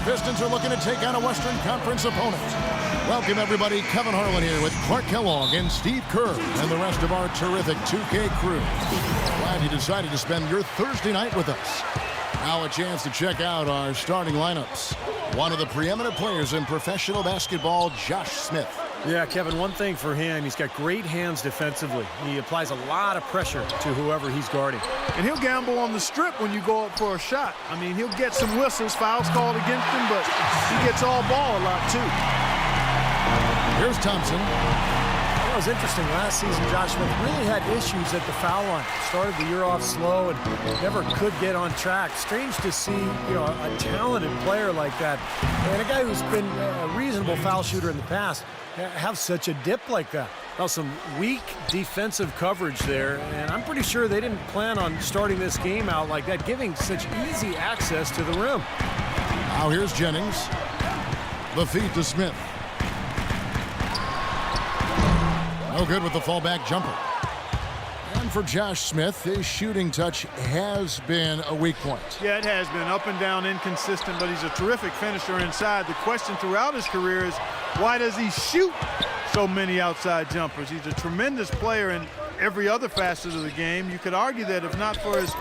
Pistons are looking to take on a Western Conference opponent. Welcome, everybody. Kevin Harlan here with Clark Kellogg and Steve Kerr and the rest of our terrific 2K crew. Glad you decided to spend your Thursday night with us. Now a chance to check out our starting lineups. One of the preeminent players in professional basketball, Josh Smith. Yeah, Kevin, one thing for him, he's got great hands defensively. He applies a lot of pressure to whoever he's guarding. And he'll gamble on the strip when you go up for a shot. I mean, he'll get some whistles, fouls called against him, but he gets all ball a lot, too. Here's Thompson. It was interesting. Last season, Josh Smith really had issues at the foul line. Started the year off slow and never could get on track. Strange to see, a talented player like that and a guy who's been a reasonable foul shooter in the past have such a dip like that. Well, some weak defensive coverage there, and I'm pretty sure they didn't plan on starting this game out like that, giving such easy access to the rim. Now here's Jennings. The feed to Smith. No good with the fallback jumper. And for Josh Smith, his shooting touch has been a weak point. Yeah, it has been up and down, inconsistent, but he's a terrific finisher inside. The question throughout his career is, why does he shoot so many outside jumpers? He's a tremendous player in every other facet of the game. You could argue that if not for his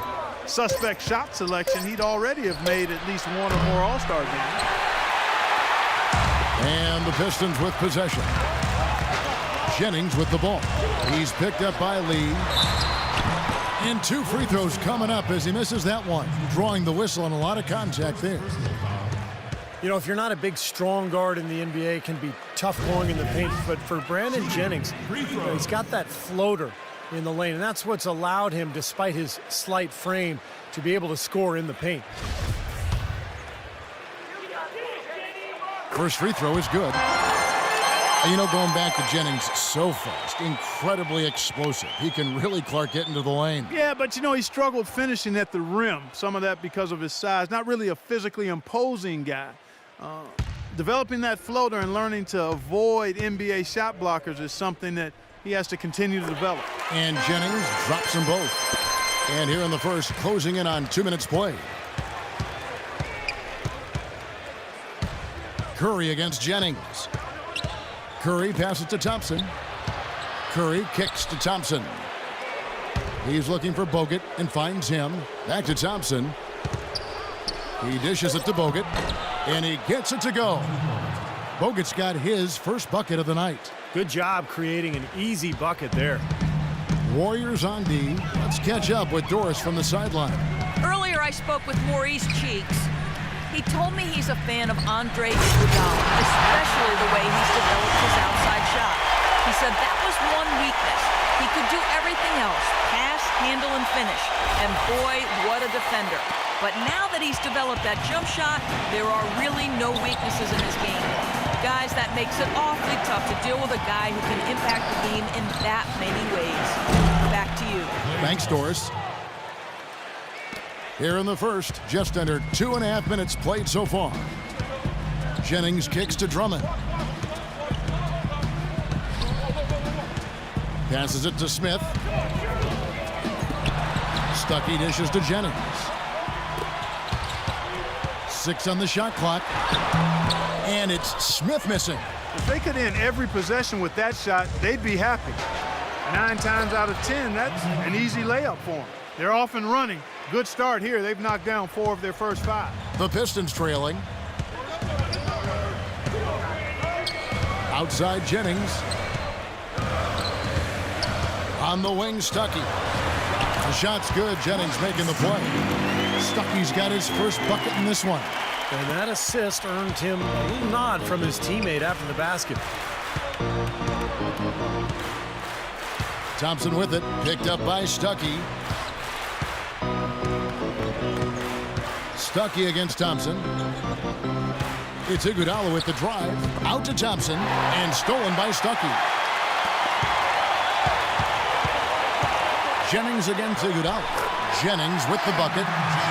suspect shot selection, he'd already have made at least one or more All-Star games. And the Pistons with possession. Jennings with the ball. He's picked up by Lee. And 2 free throws coming up as he misses that one. Drawing the whistle and a lot of contact there. If you're not a big, strong guard in the NBA, it can be tough going in the paint. But for Brandon Jennings, he's got that floater in the lane. And that's what's allowed him, despite his slight frame, to be able to score in the paint. First free throw is good. Going back to Jennings, so fast, incredibly explosive. He can really, Clark, get into the lane. Yeah, but, he struggled finishing at the rim. Some of that because of his size. Not really a physically imposing guy. Developing that floater and learning to avoid NBA shot blockers is something that he has to continue to develop. And Jennings drops them both. And here in the first, closing in on 2 minutes play. Curry against Jennings. Curry passes to Thompson. Curry kicks to Thompson. He's looking for Bogut and finds him. Back to Thompson. He dishes it to Bogut, and he gets it to go. Bogut's got his first bucket of the night. Good job creating an easy bucket there. Warriors on D. Let's catch up with Doris from the sideline. Earlier, I spoke with Maurice Cheeks. He told me he's a fan of Andre Iguodala, especially the way he's developed his outside shot. He said that was one weakness. He could do everything else, pass, handle, and finish. And boy, what a defender. But now that he's developed that jump shot, there are really no weaknesses in his game. Guys, that makes it awfully tough to deal with a guy who can impact the game in that many ways. Back to you. Thanks, Doris. Here in the first, just under 2.5 minutes played so far. Jennings kicks to Drummond. Passes it to Smith. Stuckey dishes to Jennings. 6 on the shot clock. And it's Smith missing. If they could end every possession with that shot, they'd be happy. 9 times out of 10, that's an easy layup for them. They're off and running. Good start here. They've knocked down 4 of their first 5. The Pistons trailing. Outside Jennings. On the wing, Stuckey. The shot's good. Jennings making the play. Stuckey's got his first bucket in this one. And that assist earned him a little nod from his teammate after the basket. Thompson with it. Picked up by Stuckey. Stuckey against Thompson. It's Iguodala with the drive. Out to Thompson. And stolen by Stuckey. Jennings against Iguodala. Jennings with the bucket.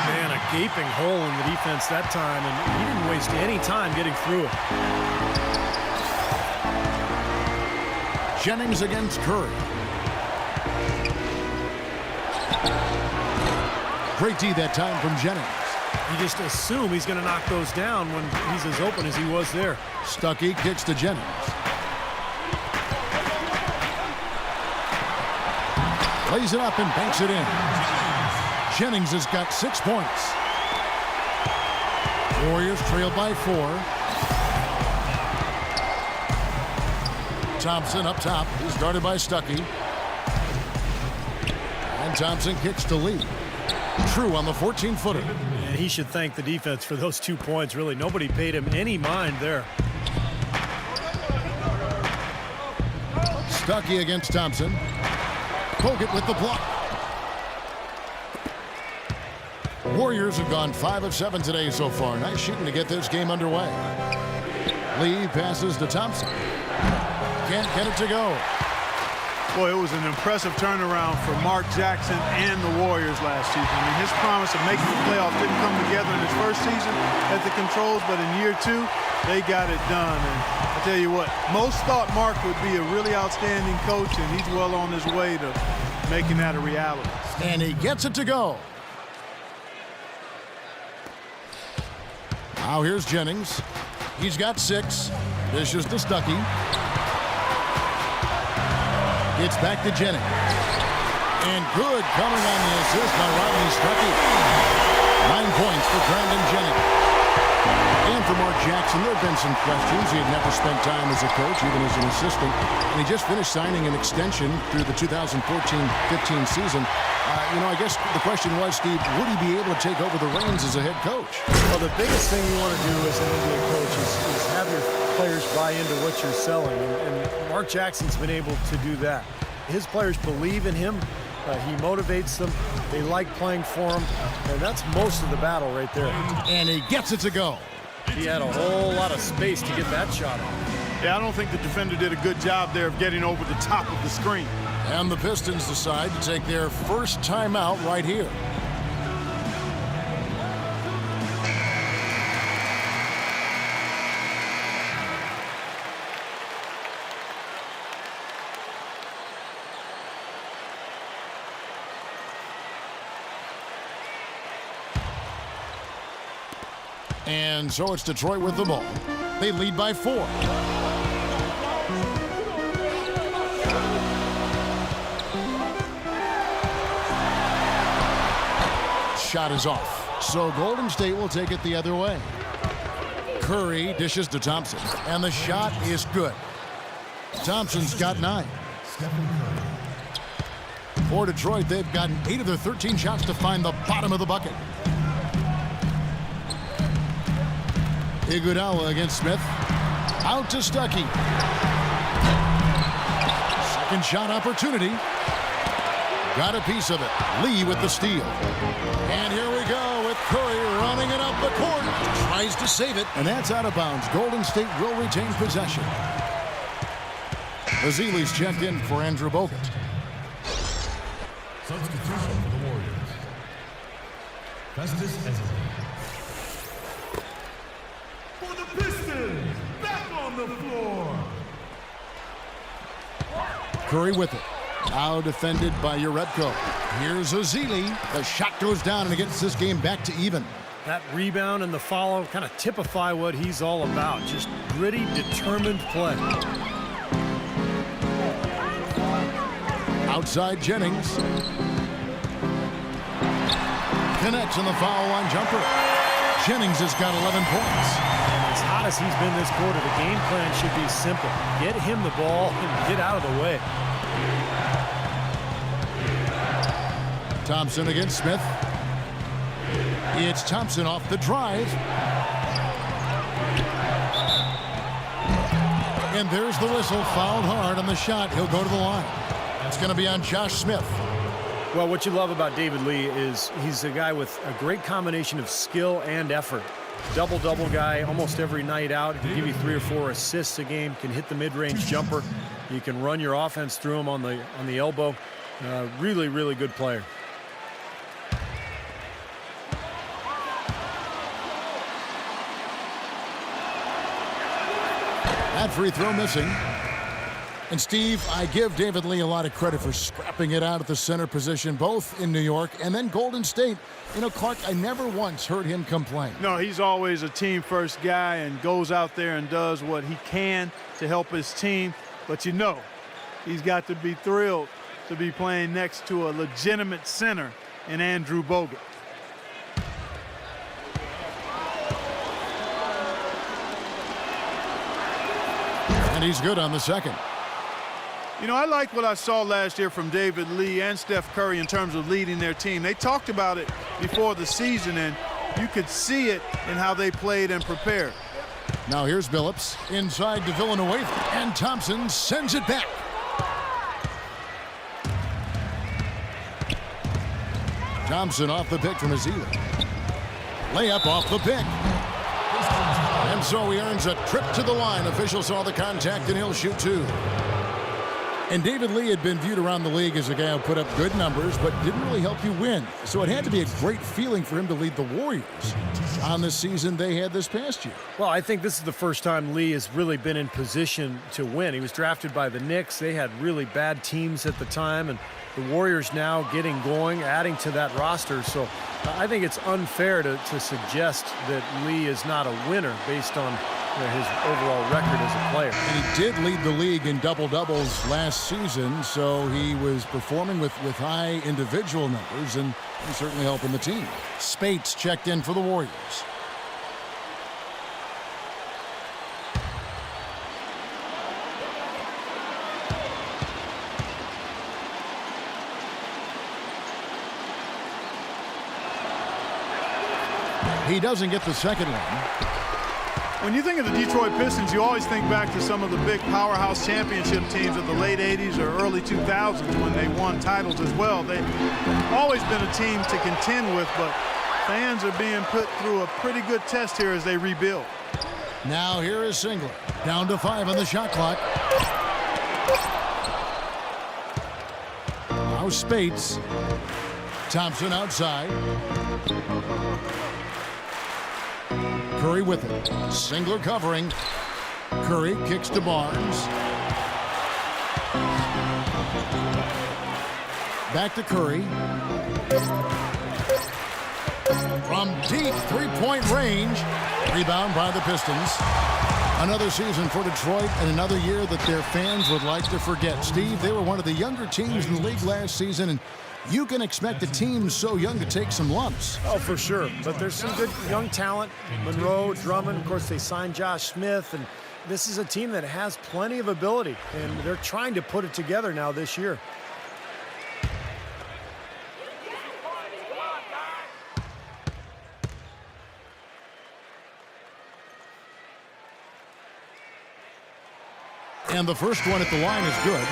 Man, a gaping hole in the defense that time, and he didn't waste any time getting through it. Jennings against Curry. Great D that time from Jennings. You just assume he's going to knock those down when he's as open as he was there. Stuckey kicks to Jennings. Lays it up and banks it in. Jennings has got 6 points. Warriors trail by 4. Thompson up top. He's guarded by Stuckey. And Thompson kicks to Lee. True on the 14-footer. And he should thank the defense for those 2 points. Really, nobody paid him any mind there. Stuckey against Thompson. Bogut with the block. Warriors have gone 5 of 7 today so far. Nice shooting to get this game underway. Lee passes to Thompson. Can't get it to go. Boy, it was an impressive turnaround for Mark Jackson and the Warriors last season. I mean, his promise of making the playoffs didn't come together in his first season at the Controls, but in year 2, they got it done. And I tell you what, most thought Mark would be a really outstanding coach, and he's well on his way to making that a reality. And he gets it to go. Now here's Jennings. He's got 6. Dishes to Stuckey. It's back to Jennings. And good coming on the assist by Rodney Stuckey. 9 points for Brandon Jennings. And for Mark Jackson, there have been some questions. He had never spent time as a coach, even as an assistant. And he just finished signing an extension through the 2014-15 season. I guess the question was, Steve, would he be able to take over the reins as a head coach? Well, the biggest thing you want to do as an NBA coach is have your players buy into what you're selling. And Mark Jackson's been able to do that. His players believe in him. He motivates them. They like playing for him. And that's most of the battle right there. And he gets it to go. He had a whole lot of space to get that shot off. Yeah, I don't think the defender did a good job there of getting over the top of the screen. And the Pistons decide to take their first timeout right here. And so it's Detroit with the ball. They lead by 4. Shot is off. So Golden State will take it the other way. Curry dishes to Thompson. And the shot is good. Thompson's got 9. For Detroit, they've gotten 8 of their 13 shots to find the bottom of the bucket. Iguodala against Smith. Out to Stuckey. Second shot opportunity. Got a piece of it. Lee with the steal. And here we go with Curry running it up the court. Tries to save it. And that's out of bounds. Golden State will retain possession. Ezeli's checked in for Andrew Bogut. Substitution for the Warriors. Festus Ezeli. For the Pistons, back on the floor. Curry with it. Now defended by Urebko. Here's Ezeli. The shot goes down and it gets this game back to even. That rebound and the follow kind of typify what he's all about. Just gritty, determined play. Outside Jennings. Connects on the foul line jumper. Jennings has got 11 points. As hot as he's been this quarter, the game plan should be simple. Get him the ball and get out of the way. Thompson against Smith. It's Thompson off the drive. And there's the whistle. Fouled hard on the shot. He'll go to the line. It's going to be on Josh Smith. Well, what you love about David Lee is he's a guy with a great combination of skill and effort. Double-double guy almost every night out. He can give you 3 or 4 assists a game, can hit the mid-range jumper. You can run your offense through him on the elbow. Really, really good player. That free throw missing. And Steve, I give David Lee a lot of credit for scrapping it out at the center position, both in New York and then Golden State. You know, Clark, I never once heard him complain. No, he's always a team-first guy and goes out there and does what he can to help his team. But you know, he's got to be thrilled to be playing next to a legitimate center in Andrew Bogut. And he's good on the second. You know, I like what I saw last year from David Lee and Steph Curry in terms of leading their team. They talked about it before the season, and you could see it in how they played and prepared. Now here's Billups inside to Villanueva, and Thompson sends it back. Thompson off the pick from Azila. Layup off the pick. And so he earns a trip to the line. Officials saw the contact, and he'll shoot two. And David Lee had been viewed around the league as a guy who put up good numbers but didn't really help you win. So it had to be a great feeling for him to lead the Warriors on the season they had this past year. Well, I think this is the first time Lee has really been in position to win. He was drafted by the Knicks. They had really bad teams at the time, and the Warriors now getting going, adding to that roster. So I think it's unfair to suggest that Lee is not a winner based on his overall record as a player. And he did lead the league in double-doubles last season, so he was performing with high individual numbers, and he's certainly helping the team. Spates checked in for the Warriors. He doesn't get the second one. When you think of the Detroit Pistons, you always think back to some of the big powerhouse championship teams of the late 80s or early 2000s when they won titles as well. They've always been a team to contend with, but fans are being put through a pretty good test here as they rebuild. Now here is Singler. Down to 5 on the shot clock. Now Spates. Thompson outside. Curry with it. Singler covering. Curry kicks to Barnes. Back to Curry. From deep three-point range. Rebound by the Pistons. Another season for Detroit and another year that their fans would like to forget. Steve, they were one of the younger teams in the league last season, and you can expect a team so young to take some lumps. Oh, for sure. But there's some good young talent. Monroe, Drummond, of course, they signed Josh Smith. And this is a team that has plenty of ability. And they're trying to put it together now this year. And the first one at the line is good.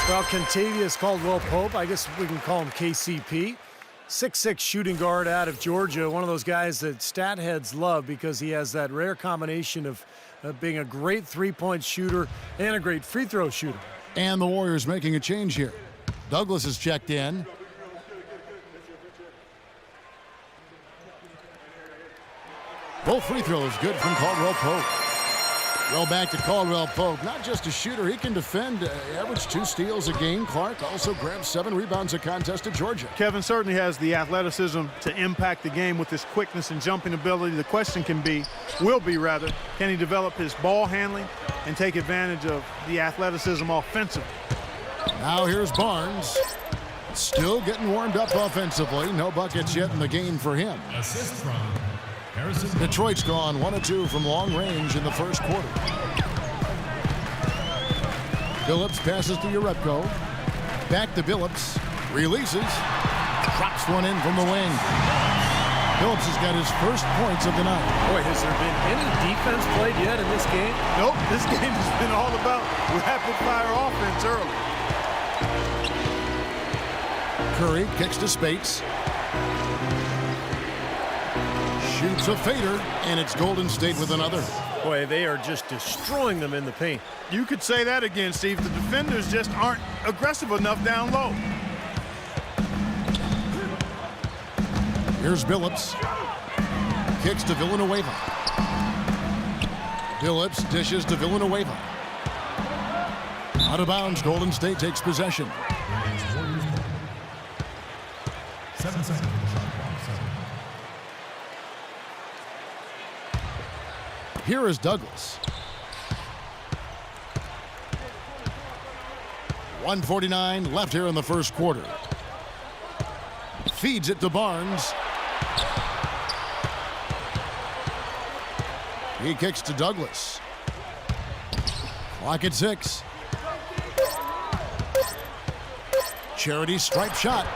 Well, Kentavious Caldwell-Pope, I guess we can call him KCP. 6'6" shooting guard out of Georgia, one of those guys that stat heads love because he has that rare combination of being a great three-point shooter and a great free throw shooter. And the Warriors making a change here. Douglas is checked in. Both free throws good from Caldwell-Pope. Well, back to Caldwell-Pope. Not just a shooter, he can defend. Average 2 steals a game. Clark also grabs 7 rebounds a contest at Georgia. Kevin certainly has the athleticism to impact the game with his quickness and jumping ability. The question can be, can he develop his ball handling and take advantage of the athleticism offensively? Now here's Barnes. Still getting warmed up offensively. No buckets yet in the game for him. Assist from Harrison. Detroit's gone 1 of 2 from long range in the first quarter. Billups passes to Urepko. Back to Billups. Releases. Drops one in from the wing. Billups has got his first points of the night. Boy, has there been any defense played yet in this game? Nope, this game has been all about rapid-fire offense early. Curry kicks to Spates. Shoots a fader, and it's Golden State with another. Boy, they are just destroying them in the paint. You could say that again, Steve. The defenders just aren't aggressive enough down low. Here's Billups. Kicks to Villanueva. Billups dishes to Villanueva. Out of bounds, Golden State takes possession. 7 seconds. Here is Douglas. 1:49 left here in the first quarter. Feeds it to Barnes. He kicks to Douglas. Clock at 6. Charity stripe shot.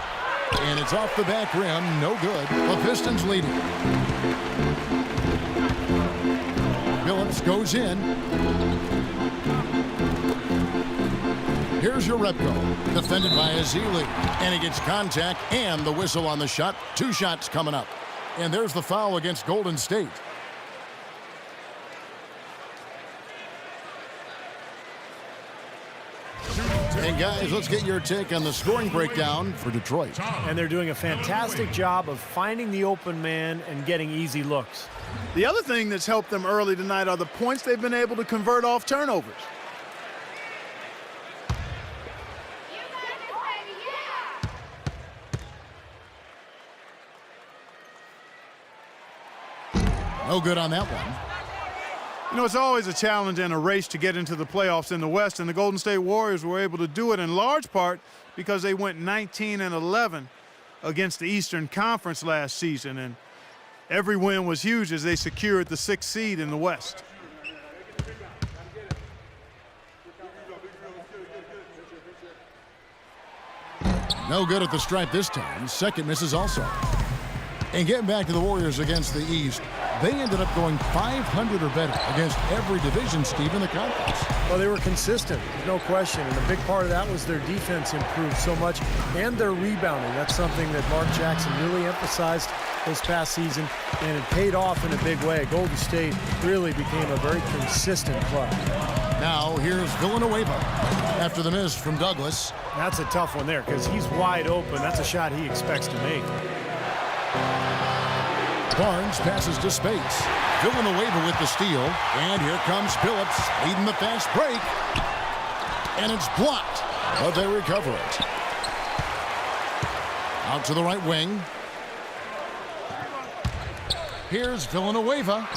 And it's off the back rim. No good. The Pistons leading. Phillips goes in. Here's your Repko. Defended by Azili. And he gets contact and the whistle on the shot. 2 shots coming up. And there's the foul against Golden State. And guys, let's get your take on the scoring breakdown for Detroit. And they're doing a fantastic job of finding the open man and getting easy looks. The other thing that's helped them early tonight are the points they've been able to convert off turnovers. No good on that one. You know, it's always a challenge and a race to get into the playoffs in the West, and the Golden State Warriors were able to do it in large part because they went 19-11 against the Eastern Conference last season, and every win was huge as they secured the 6th seed in the West. No good at the stripe this time. Second misses also. And getting back to the Warriors against the East, they ended up going 500 or better against every division, Steve, in the conference. Well, they were consistent, no question. And a big part of that was their defense improved so much and their rebounding. That's something that Mark Jackson really emphasized this past season, and it paid off in a big way. Golden State really became a very consistent club. Now here's Villanueva after the miss from Douglas. That's a tough one there because he's wide open. That's a shot he expects to make. Barnes passes to Spates. Villanueva with the steal. And here comes Phillips leading the fast break. And it's blocked, but they recover it. Out to the right wing. Here's Villanueva.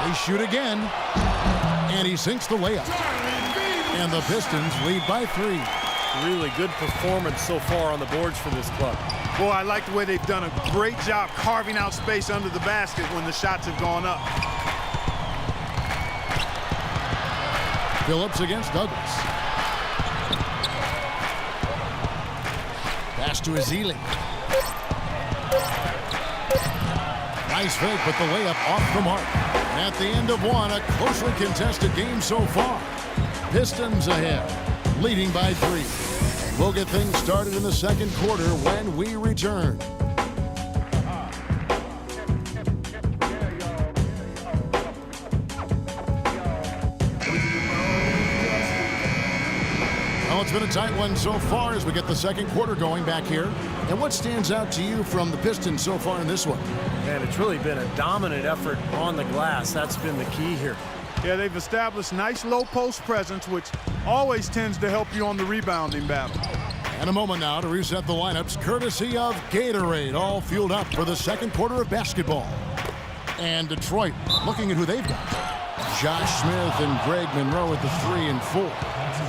They shoot again. And he sinks the layup. And the Pistons lead by 3. Really good performance so far on the boards for this club. Boy, I like the way they've done a great job carving out space under the basket when the shots have gone up. Phillips against Douglas. Pass to Azili. Nice fake, but the layup off the mark. At the end of one, a closely contested game so far. Pistons ahead, leading by 3. We'll get things started in the second quarter when we return. Well, it's been a tight one so far as we get the second quarter going back here. And what stands out to you from the Pistons so far in this one? And it's really been a dominant effort on the glass. That's been the key here. Yeah, they've established nice low post presence, which always tends to help you on the rebounding battle. And a moment now to reset the lineups, courtesy of Gatorade, all fueled up for the second quarter of basketball. And Detroit looking at who they've got. Josh Smith and Greg Monroe at the 3 and 4.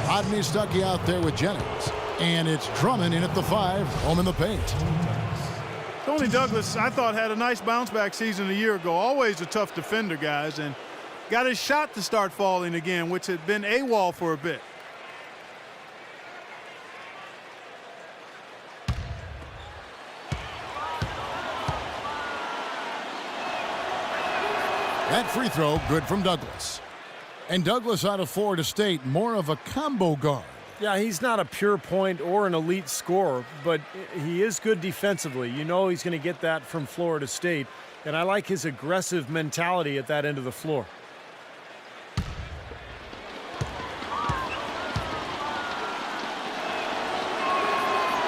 Rodney Stuckey out there with Jennings. And it's Drummond in at the 5, home in the paint. Tony Douglas, I thought, had a nice bounce-back season a year ago. Always a tough defender, guys, and got his shot to start falling again, which had been AWOL for a bit. That free throw, good from Douglas. And Douglas out of Florida State, more of a combo guard. Yeah, he's not a pure point or an elite scorer, but he is good defensively. You know he's going to get that from Florida State, and I like his aggressive mentality at that end of the floor.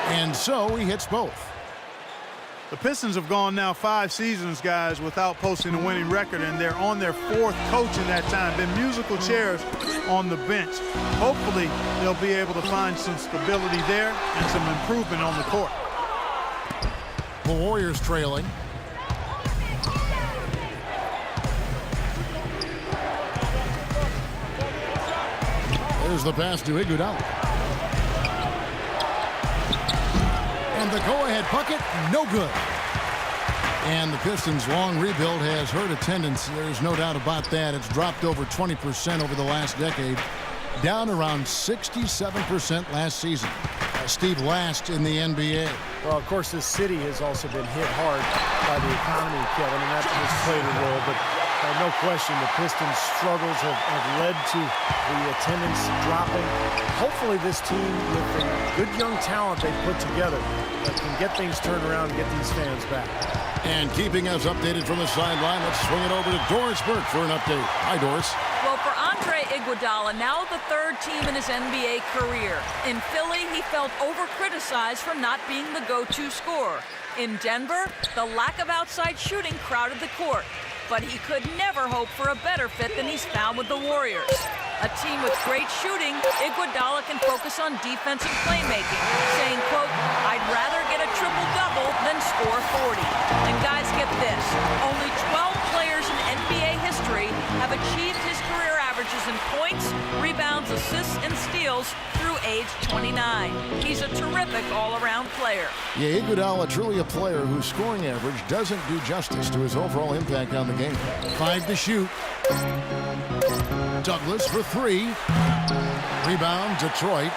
And so he hits both. The Pistons have gone now 5 seasons, guys, without posting a winning record, and they're on their 4th coach in that time. Been musical chairs on the bench. Hopefully, they'll be able to find some stability there and some improvement on the court. The Warriors trailing. There's the pass to Iguodala. And the go-ahead bucket, no good. And the Pistons' long rebuild has hurt attendance. There's no doubt about that. It's dropped over 20% over the last decade, down around 67% last season. Steve, last in the NBA. Well, of course, this city has also been hit hard by the economy, Kevin, and that has played a role. But no question, the Pistons' struggles have led to the attendance dropping. Hopefully this team, with the good young talent they've put together, can get things turned around and get these fans back. And keeping us updated from the sideline, let's swing it over to Doris Burke for an update. Hi, Doris. Well, for Andre Iguodala, now the 3rd team in his NBA career. In Philly, he felt over-criticized for not being the go-to scorer. In Denver, the lack of outside shooting crowded the court. But he could never hope for a better fit than he's found with the Warriors. A team with great shooting, Iguodala can focus on defensive playmaking, saying, quote, "I'd rather get a triple-double than score 40. And guys, get this. Only 12 players in NBA history have achieved his career averages in points, rebounds, assists, and steals through age 29. He's a terrific all-around player. Yeah, Iguodala, truly a player whose scoring average doesn't do justice to his overall impact on the game. 5 to shoot. Douglas for 3. Rebound, Detroit.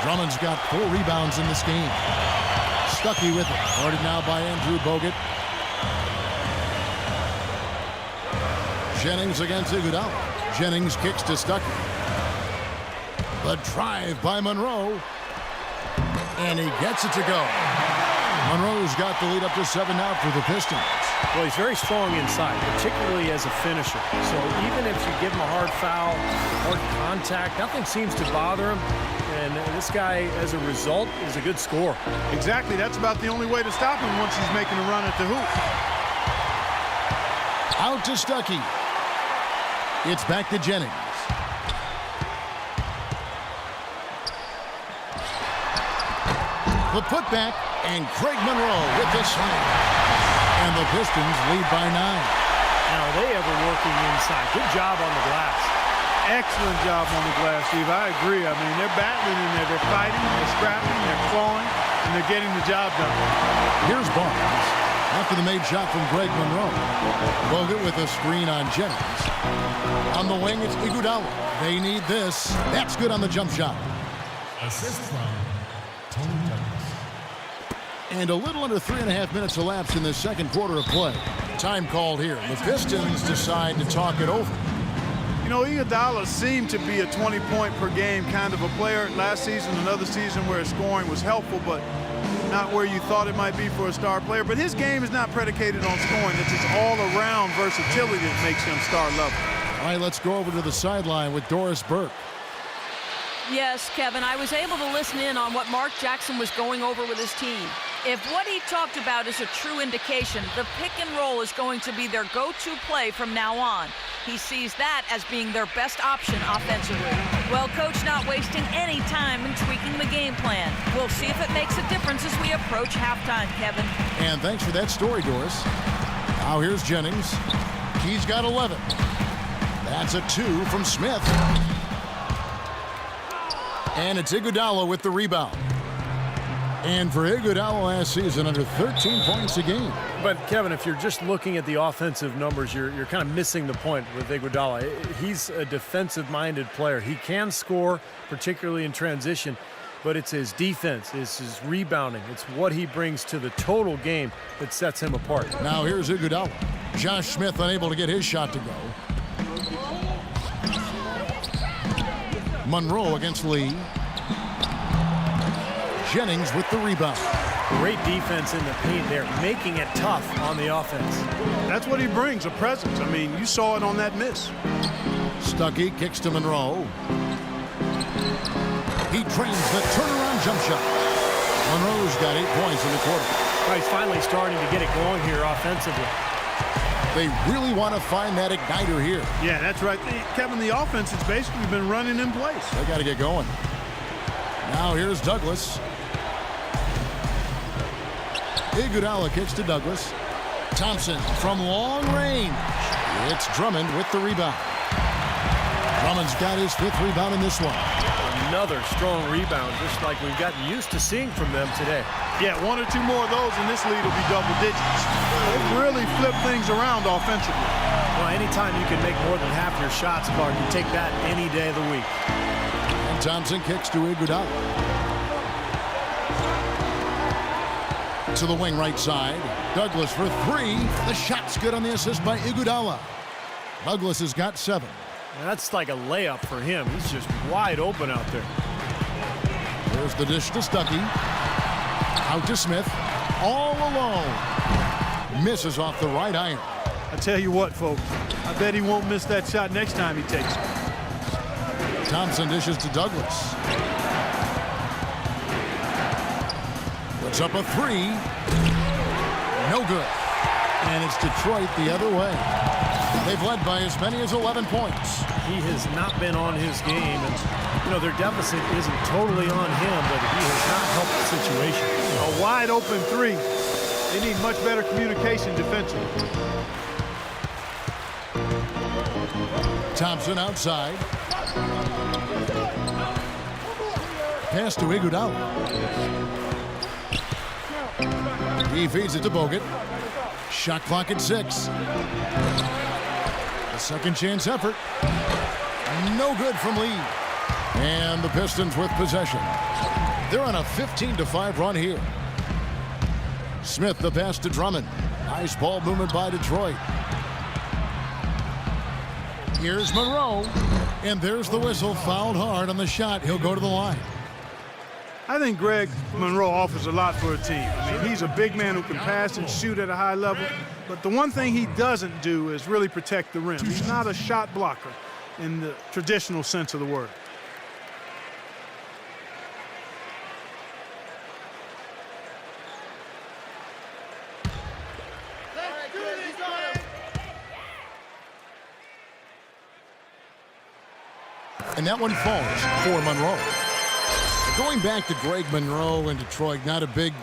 Drummond's got 4 rebounds in this game. Stuckey with it. Guarded now by Andrew Bogut. Jennings against Iguodala. Jennings kicks to Stuckey. The drive by Monroe. And he gets it to go. Monroe's got the lead up to 7 now for the Pistons. Well, he's very strong inside, particularly as a finisher. So even if you give him a hard foul, hard contact, nothing seems to bother him. And this guy, as a result, is a good scorer. Exactly. That's about the only way to stop him once he's making a run at the hoop. Out to Stuckey. It's back to Jennings. The putback, and Craig Monroe with the slam. And the Pistons lead by 9. Now, are they ever working inside? Good job on the glass. Excellent job on the glass, Steve. I agree. I mean, they're battling in there. They're fighting, they're scrapping, they're clawing, and they're getting the job done. Here's Barnes. After the made shot from Greg Monroe. Bogut with a screen on Jennings. On the wing, it's Iguodala. They need this. That's good on the jump shot. Assist from Tony Douglas. And a little under 3.5 minutes elapsed in the second quarter of play. Time called here. The Pistons decide to talk it over. You know, Iguodala seemed to be a 20-point per game kind of a player. Last season, another season where his scoring was helpful, but not where you thought it might be for a star player. But his game is not predicated on scoring. It's his all-around versatility that makes him star level. All right, let's go over to the sideline with Doris Burke. Yes, Kevin, I was able to listen in on what Mark Jackson was going over with his team. If what he talked about is a true indication, the pick and roll is going to be their go-to play from now on. He sees that as being their best option offensively. Well, Coach not wasting any time in tweaking the game plan. We'll see if it makes a difference as we approach halftime, Kevin. And thanks for that story, Doris. Now here's Jennings. He's got 11. That's a 2 from Smith. And it's Iguodala with the rebound. And for Iguodala last season, under 13 points a game. But, Kevin, if you're just looking at the offensive numbers, you're kind of missing the point with Iguodala. He's a defensive-minded player. He can score, particularly in transition, but it's his defense, it's his rebounding, it's what he brings to the total game that sets him apart. Now here's Iguodala. Josh Smith unable to get his shot to go. Monroe against Lee. Jennings with the rebound. Great defense in the paint there, making it tough on the offense. That's what he brings, a presence. I mean, you saw it on that miss. Stuckey kicks to Monroe. He trains the turnaround jump shot. Monroe's got 8 points in the quarter. Well, he's finally starting to get it going here offensively. They really want to find that igniter here. Yeah, that's right. Kevin, the offense has basically been running in place. They got to get going. Now here's Douglas. Iguodala kicks to Douglas. Thompson from long range. It's Drummond with the rebound. Drummond's got his 5th rebound in this one. Another strong rebound, just like we've gotten used to seeing from them today. Yeah, 1 or 2 more of those, and this lead will be double digits. They've really flipped things around offensively. Well, anytime you can make more than half your shots, Clark, you take that any day of the week. And Thompson kicks to Iguodala. To the wing right side. Douglas for 3. The shot's good on the assist by Iguodala. Douglas has got 7. That's like a layup for him. He's just wide open out there. There's the dish to Stuckey. Out to Smith. All alone. Misses off the right iron. I tell you what, folks, I bet he won't miss that shot next time he takes it. Thompson dishes to Douglas. Puts up a 3. No good. And it's Detroit the other way. They've led by as many as 11 points. He has not been on his game, and you know their deficit isn't totally on him, but he has not helped the situation. A wide open 3. They need much better communication defensively. Thompson outside. Pass to Iguodala. He feeds it to Bogut. Shot clock at 6. A second chance effort. No good from Lee. And the Pistons with possession. They're on a 15-5 run here. Smith the pass to Drummond. Nice ball movement by Detroit. Here's Monroe. And there's the whistle. Fouled hard on the shot. He'll go to the line. I think Greg Monroe offers a lot for a team. I mean, he's a big man who can pass and shoot at a high level, but the one thing he doesn't do is really protect the rim. He's not a shot blocker in the traditional sense of the word. And that one falls for Monroe. Going back to Greg Monroe in Detroit, not a big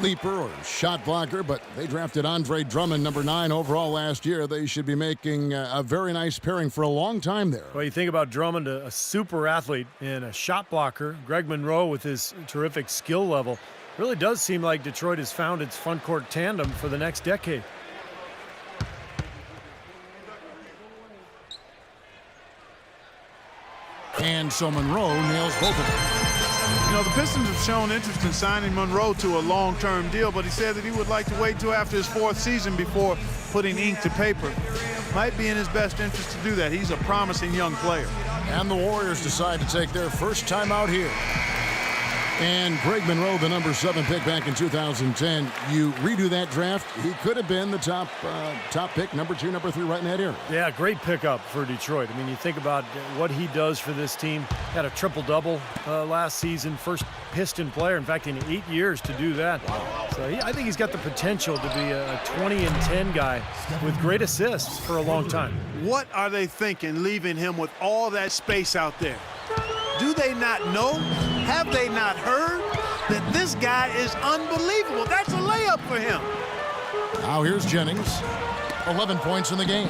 leaper or shot blocker, but they drafted Andre Drummond, number 9 overall last year. They should be making a very nice pairing for a long time there. Well, you think about Drummond, a super athlete and a shot blocker. Greg Monroe with his terrific skill level. Really does seem like Detroit has found its front court tandem for the next decade. And so Monroe nails both of them. You know, the Pistons have shown interest in signing Monroe to a long-term deal, but he said that he would like to wait until after his 4th season before putting ink to paper. Might be in his best interest to do that. He's a promising young player. And the Warriors decide to take their first time out here. And Greg Monroe, the number 7 pick back in 2010. You redo that draft, he could have been the top pick, number 2, number 3, right in that area. Yeah, great pickup for Detroit. I mean, you think about what he does for this team. Had a triple-double last season, first Piston player, in fact, in 8 years to do that. Wow. So I think he's got the potential to be a 20-10 guy with great assists for a long time. What are they thinking, leaving him with all that space out there? Do they not know? Have they not heard that this guy is unbelievable? That's a layup for him. Now here's Jennings. 11 points in the game.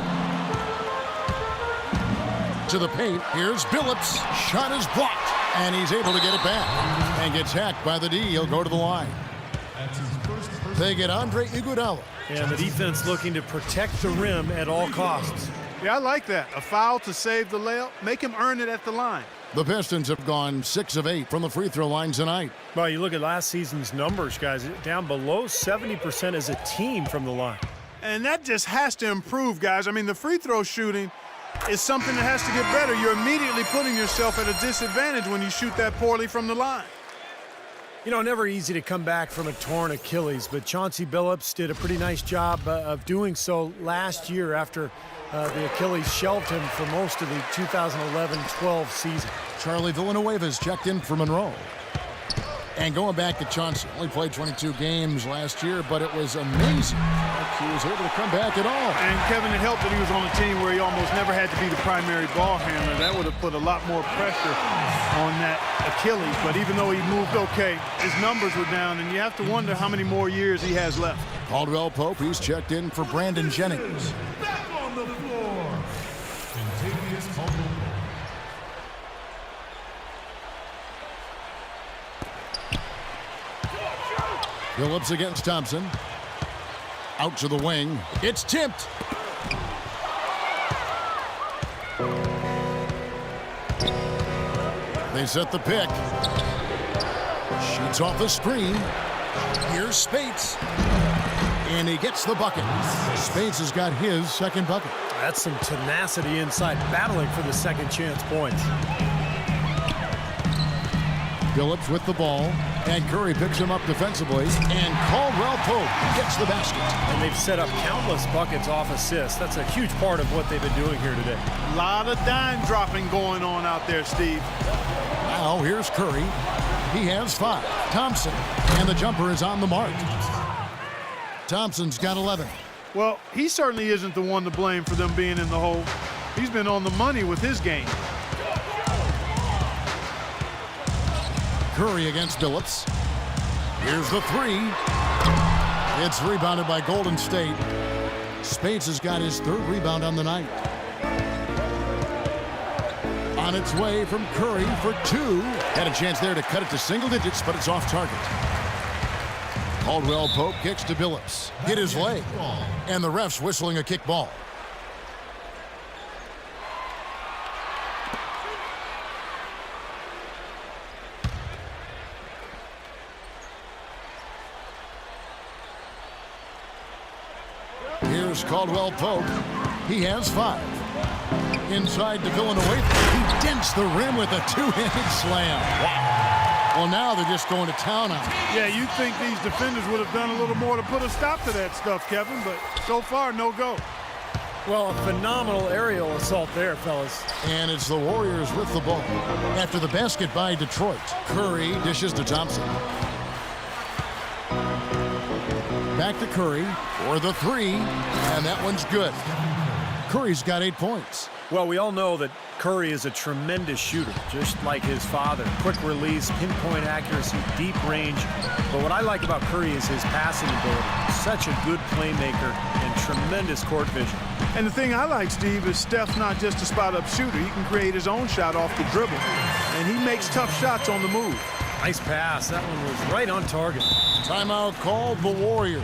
To the paint. Here's Billups. Shot is blocked. And he's able to get it back. And gets hacked by the D. He'll go to the line. They get Andre Iguodala. And the defense looking to protect the rim at all costs. Yeah, I like that. A foul to save the layup. Make him earn it at the line. The Pistons have gone 6 of 8 from the free throw line tonight. Well, you look at last season's numbers, guys, down below 70% as a team from the line. And that just has to improve, guys. I mean, the free throw shooting is something that has to get better. You're immediately putting yourself at a disadvantage when you shoot that poorly from the line. You know, never easy to come back from a torn Achilles, but Chauncey Billups did a pretty nice job of doing so last year after the Achilles shelved him for most of the 2011-12 season. Charlie Villanueva's checked in for Monroe. And going back to Chauncey, only played 22 games last year, but it was amazing he was able to come back at all. And Kevin, it helped that he was on a team where he almost never had to be the primary ball handler. That would have put a lot more pressure on that Achilles. But even though he moved okay, his numbers were down, and you have to wonder how many more years he has left. Caldwell Pope, he's checked in for Brandon Jennings. Back on the floor. Contagious Caldwell. Phillips against Thompson. Out to the wing. It's tipped. They set the pick. Shoots off the screen. Here's Spates. And he gets the bucket. Spates has got his second bucket. That's some tenacity inside, battling for the second chance points. Phillips with the ball, and Curry picks him up defensively, and Caldwell Pope gets the basket. And they've set up countless buckets off assists. That's a huge part of what they've been doing here today. A lot of dime dropping going on out there, Steve. Now here's Curry. He has 5. Thompson, and the jumper is on the mark. Thompson's got 11. Well, he certainly isn't the one to blame for them being in the hole. He's been on the money with his game. Curry against Phillips. Here's the 3. It's rebounded by Golden State. Spates has got his 3rd rebound on the night. On its way from Curry for 2. Had a chance there to cut it to single digits, but it's off target. Caldwell Pope kicks to Phillips. Hit his leg. And the ref's whistling a kick ball. Here's Caldwell Pope. He has 5. Inside to Villanueva. He dents the rim with a 2-handed slam. Wow. Well, now they're just going to town on it. Yeah, you'd think these defenders would have done a little more to put a stop to that stuff, Kevin, but so far, no go. Well, a phenomenal aerial assault there, fellas. And it's the Warriors with the ball. After the basket by Detroit, Curry dishes to Thompson. Back to Curry for the 3, and that one's good. Curry's got 8 points. Well, we all know that Curry is a tremendous shooter, just like his father. Quick release, pinpoint accuracy, deep range. But what I like about Curry is his passing ability. Such a good playmaker and tremendous court vision. And the thing I like, Steve, is Steph's not just a spot-up shooter. He can create his own shot off the dribble. And he makes tough shots on the move. Nice pass. That one was right on target. Timeout called the Warriors.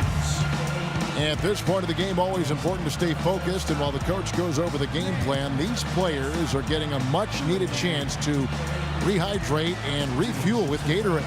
At this point of the game, always important to stay focused, and while the coach goes over the game plan, these players are getting a much-needed chance to rehydrate and refuel with Gatorade.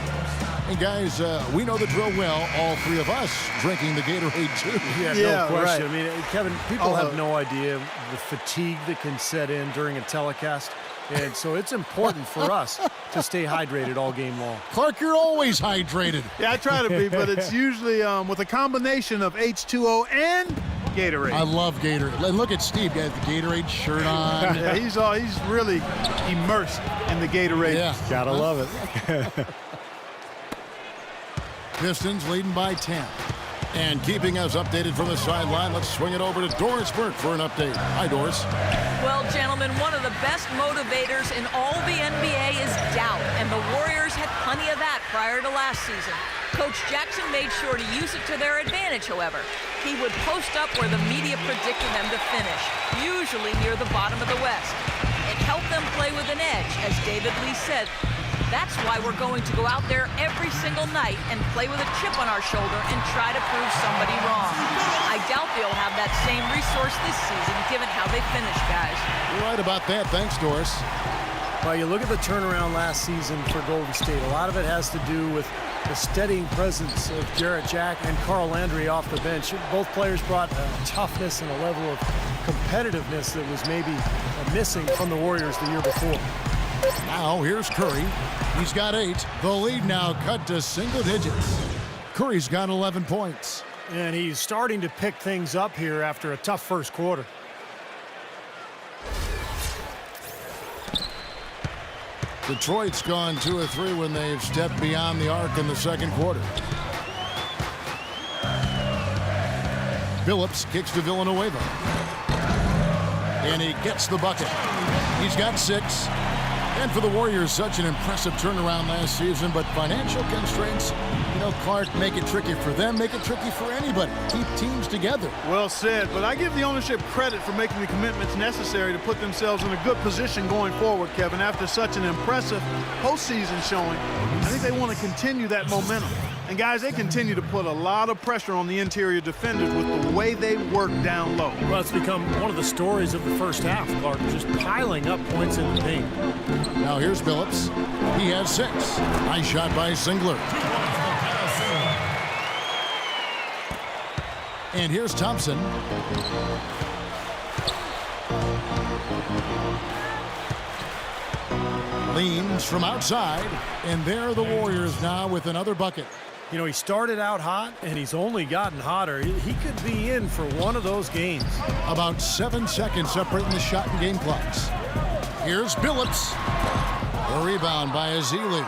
And guys, we know the drill well, all 3 of us drinking the Gatorade too. Yeah, no question. Right. I mean, Kevin, people have no idea the fatigue that can set in during a telecast. And so it's important for us to stay hydrated all game long. Clark, you're always hydrated. Yeah, I try to be, but it's usually with a combination of H2O and Gatorade. I love Gatorade. And look at Steve, got the Gatorade shirt on. Yeah, he's really immersed in the Gatorade. Yeah, gotta love it. Pistons leading by 10. And keeping us updated from the sideline, let's swing it over to Doris Burke for an update. Hi, Doris. Well, gentlemen, one of the best motivators in all the NBA is doubt, and the Warriors had plenty of that prior to last season. Coach Jackson made sure to use it to their advantage, however. He would post up where the media predicted them to finish, usually near the bottom of the West. It helped them play with an edge, as David Lee said. That's why we're going to go out there every single night and play with a chip on our shoulder and try to prove somebody wrong. I doubt they'll have that same resource this season, given how they finished, guys. You're right about that. Thanks, Doris. Well, you look at the turnaround last season for Golden State. A lot of it has to do with the steadying presence of Jarrett Jack and Carl Landry off the bench. Both players brought a toughness and a level of competitiveness that was maybe missing from the Warriors the year before. Now here's Curry. He's got 8. The lead now cut to single digits. Curry's got 11 points. And he's starting to pick things up here after a tough first quarter. Detroit's gone 2 of 3 when they've stepped beyond the arc in the second quarter. Billups kicks to Villanueva. And he gets the bucket. He's got 6. And for the Warriors, such an impressive turnaround last season, but financial constraints, Clark, make it tricky for them, make it tricky for anybody. Keep teams together. Well said, but I give the ownership credit for making the commitments necessary to put themselves in a good position going forward, Kevin. After such an impressive postseason showing, I think they want to continue that momentum. And guys, they continue to put a lot of pressure on the interior defenders with the way they work down low. Well, it's become one of the stories of the first half, Clark, just piling up points in the paint. Now here's Billups. He has 6. Nice shot by Singler. And here's Thompson. Leans from outside, and there are the Warriors now with another bucket. He started out hot, and he's only gotten hotter. He could be in for one of those games. About 7 seconds separating the shot and game clocks. Here's Billups. A rebound by Ezeli.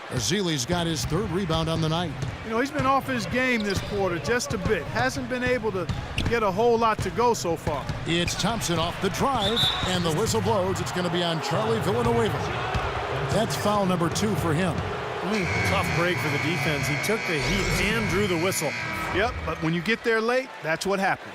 Ezeli's got his 3rd rebound on the night. He's been off his game this quarter just a bit. Hasn't been able to get a whole lot to go so far. It's Thompson off the drive, and the whistle blows. It's going to be on Charlie Villanueva. That's foul number 2 for him. Tough break for the defense. He took the heat and drew the whistle. Yep, but when you get there late, that's what happens.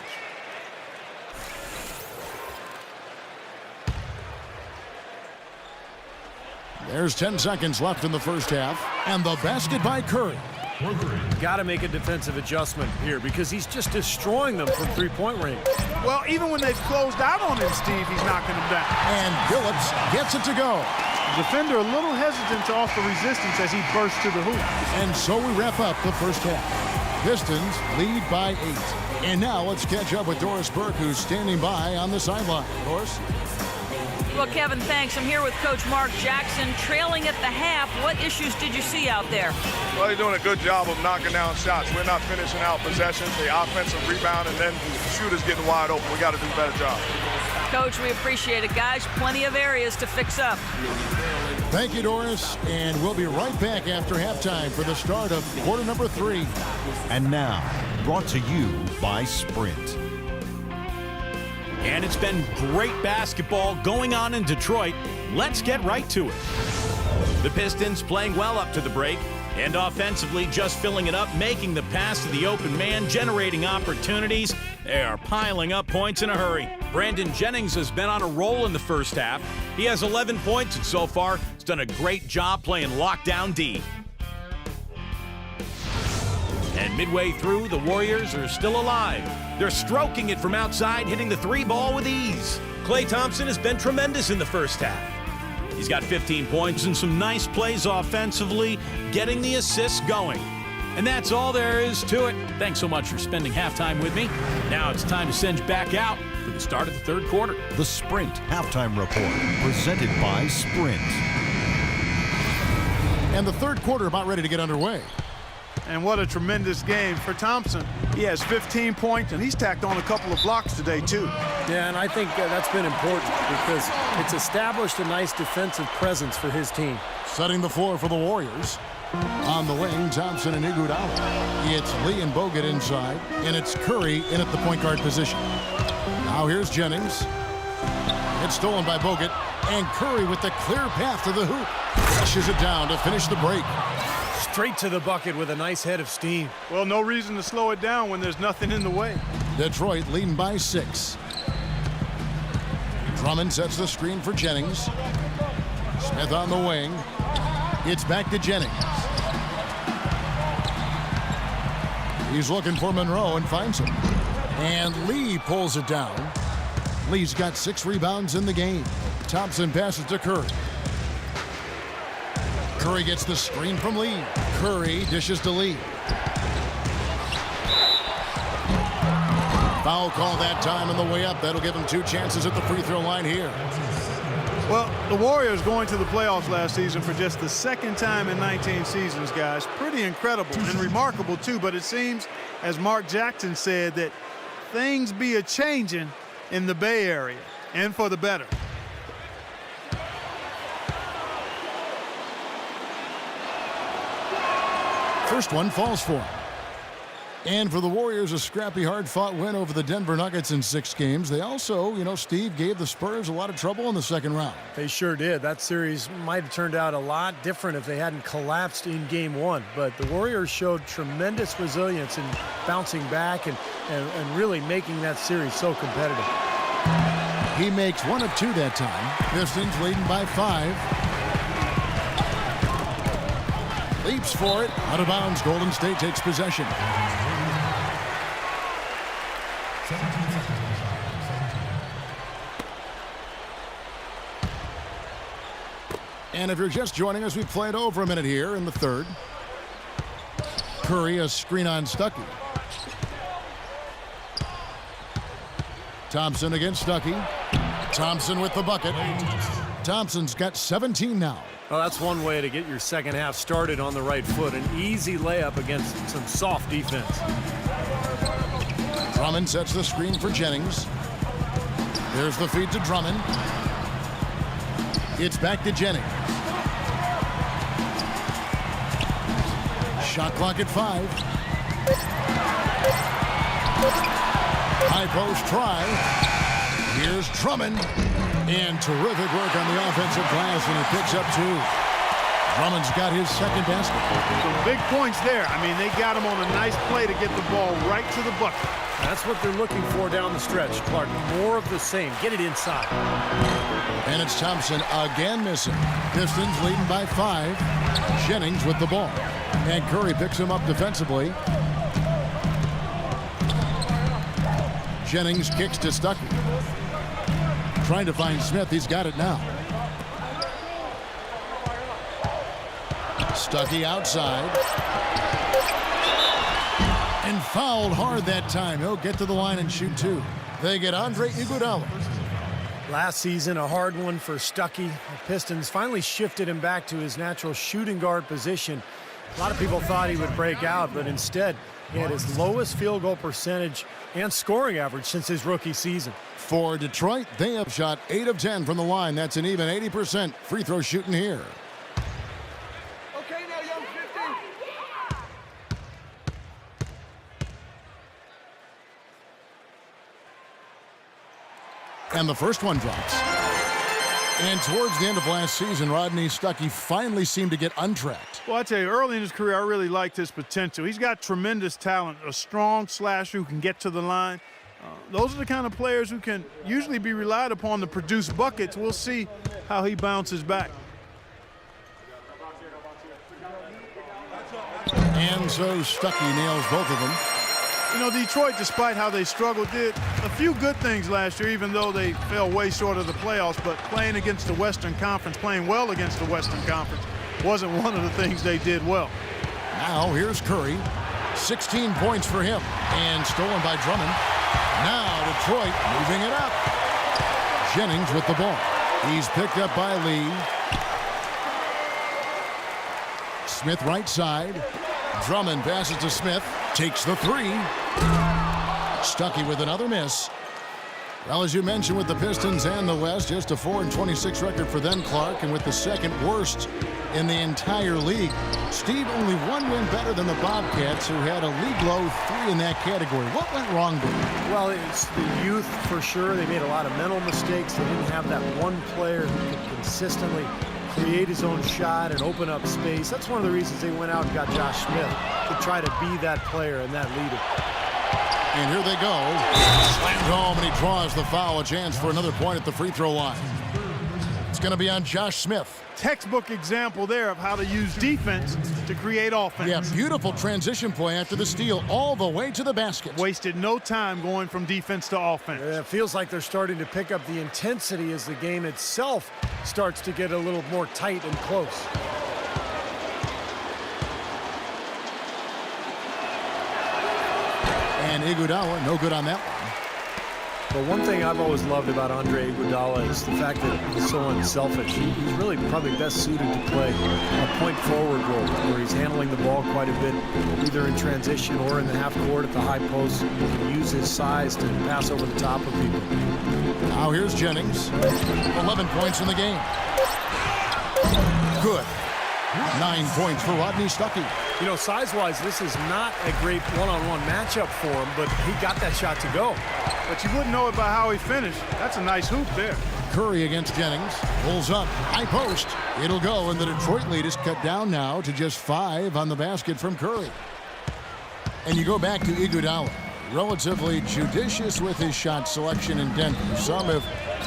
There's 10 seconds left in the first half, and the basket by Curry. Got to make a defensive adjustment here because he's just destroying them from three-point range. Well, even when they've closed out on him, Steve, he's knocking them down. And Billups gets it to go. The defender a little hesitant to offer resistance as he bursts to the hoop. And so we wrap up the first half. Pistons lead by 8. And now let's catch up with Doris Burke, who's standing by on the sideline. Doris? Well, Kevin, thanks. I'm here with Coach Mark Jackson. Trailing at the half, what issues did you see out there? Well, they're doing a good job of knocking down shots. We're not finishing out possessions. The offensive rebound and then shooters getting wide open. We got to do a better job. Coach, we appreciate it, guys. Plenty of areas to fix up. Thank you, Doris. And we'll be right back after halftime for the start of quarter number 3. And now, brought to you by Sprint. And it's been great basketball going on in Detroit. Let's get right to it. The Pistons playing well up to the break, and offensively just filling it up, making the pass to the open man, generating opportunities. They are piling up points in a hurry. Brandon Jennings has been on a roll in the first half. He has 11 points, and so far has done a great job playing lockdown D. And midway through, the Warriors are still alive. They're stroking it from outside, hitting the 3 ball with ease. Klay Thompson has been tremendous in the first half. He's got 15 points and some nice plays offensively, getting the assists going. And that's all there is to it. Thanks so much for spending halftime with me. Now it's time to send you back out for the start of the third quarter. The Sprint Halftime Report, presented by Sprint. And the third quarter about ready to get underway. And what a tremendous game for Thompson. He has 15 points, and he's tacked on a couple of blocks today, too. Yeah, and I think that's been important because it's established a nice defensive presence for his team. Setting the floor for the Warriors. On the wing, Thompson and Iguodala. It's Lee and Bogut inside, and it's Curry in at the point guard position. Now here's Jennings. It's stolen by Bogut, and Curry with the clear path to the hoop. Pushes it down to finish the break. Straight to the bucket with a nice head of steam. Well, no reason to slow it down when there's nothing in the way. Detroit leading by 6. Drummond sets the screen for Jennings. Smith on the wing. It's back to Jennings. He's looking for Monroe and finds him. And Lee pulls it down. Lee's got 6 rebounds in the game. Thompson passes to Curry. Curry gets the screen from Lee. Curry dishes to Lee. Foul call that time on the way up. That'll give him 2 chances at the free throw line here. Well, the Warriors going to the playoffs last season for just the second time in 19 seasons, guys. Pretty incredible and remarkable, too. But it seems, as Mark Jackson said, that things be a-changing in the Bay Area, and for the better. first one falls for him. And for the Warriors, a scrappy, hard-fought win over the Denver Nuggets in 6 games. They also, Steve, gave the Spurs a lot of trouble in the second round. They sure did. That series might have turned out a lot different if they hadn't collapsed in Game 1. But the Warriors showed tremendous resilience in bouncing back and really making that series so competitive. He makes 1 of 2 that time. Pistons leading by 5. Leaps for it. Out of bounds. Golden State takes possession. And if you're just joining us, we played over a minute here in the third. Curry, a screen on Stuckey. Thompson against Stuckey. Thompson with the bucket. Thompson's got 17 now. Well, that's one way to get your second half started on the right foot. An easy layup against some soft defense. Drummond sets the screen for Jennings. There's the feed to Drummond. It's back to Jennings. Shot clock at 5. High post try. Here's Drummond. And terrific work on the offensive glass, and he picks up 2. Drummond's got his second basket. Some big points there. I mean, they got him on a nice play to get the ball right to the bucket. That's what they're looking for down the stretch, Clark. More of the same. Get it inside. And it's Thompson again missing. Pistons leading by 5. Jennings with the ball. And Curry picks him up defensively. Jennings kicks to Stuckey. Trying to find Smith. He's got it now. Stuckey outside. And fouled hard that time. He'll get to the line and shoot 2. They get Andre Iguodala. Last season, a hard one for Stuckey. The Pistons finally shifted him back to his natural shooting guard position. A lot of people thought he would break out, but instead, he had his lowest field goal percentage and scoring average since his rookie season. For Detroit, they have shot 8 of 10 from the line. That's an even 80% free throw shooting here. Okay, now, young 50. And the first one drops. And towards the end of last season, Rodney Stuckey finally seemed to get untracked. Well, I tell you, early in his career, I really liked his potential. He's got tremendous talent, a strong slasher who can get to the line. Those are the kind of players who can usually be relied upon to produce buckets. We'll see how he bounces back. And so Stuckey nails both of them. You know, Detroit, despite how they struggled, did a few good things last year, even though they fell way short of the playoffs. But playing against the Western Conference, playing well against the Western Conference, wasn't one of the things they did well. Now here's Curry. 16 points for him. And stolen by Drummond. Now Detroit moving it up. Jennings with the ball. He's picked up by Lee. Smith right side. Drummond passes to Smith. Takes the 3. Stuckey with another miss. Well, as you mentioned, with the Pistons and the West, just a 4-26 record for them, Clark, and with the second worst in the entire league. Steve, only 1 win better than the Bobcats, who had a league-low 3 in that category. What went wrong there? Well, it's the youth for sure. They made a lot of mental mistakes. They didn't have that one player who could consistently create his own shot and open up space. That's one of the reasons they went out and got Josh Smith, to try to be that player and that leader. And here they go. Slammed home, and he draws the foul. A chance for another point at the free throw line. It's going to be on Josh Smith. Textbook example there of how to use defense to create offense. Yeah, beautiful transition play after the steal all the way to the basket. Wasted no time going from defense to offense. It feels like they're starting to pick up the intensity as the game itself starts to get a little more tight and close. And Iguodala, no good on that one. But one thing I've always loved about Andre Iguodala is the fact that he's so unselfish. He's really probably best suited to play a point forward role where he's handling the ball quite a bit, either in transition or in the half court at the high post. He can use his size to pass over the top of people. Now here's Jennings. 11 points in the game. Good. 9 points for Rodney Stuckey. You know, size-wise, this is not a great one-on-one matchup for him, but he got that shot to go. But you wouldn't know it by how he finished. That's a nice hoop there. Curry against Jennings. Pulls up. High post. It'll go, and the Detroit lead is cut down now to just 5 on the basket from Curry. And you go back to Iguodala. Relatively judicious with his shot selection in Denver. Some have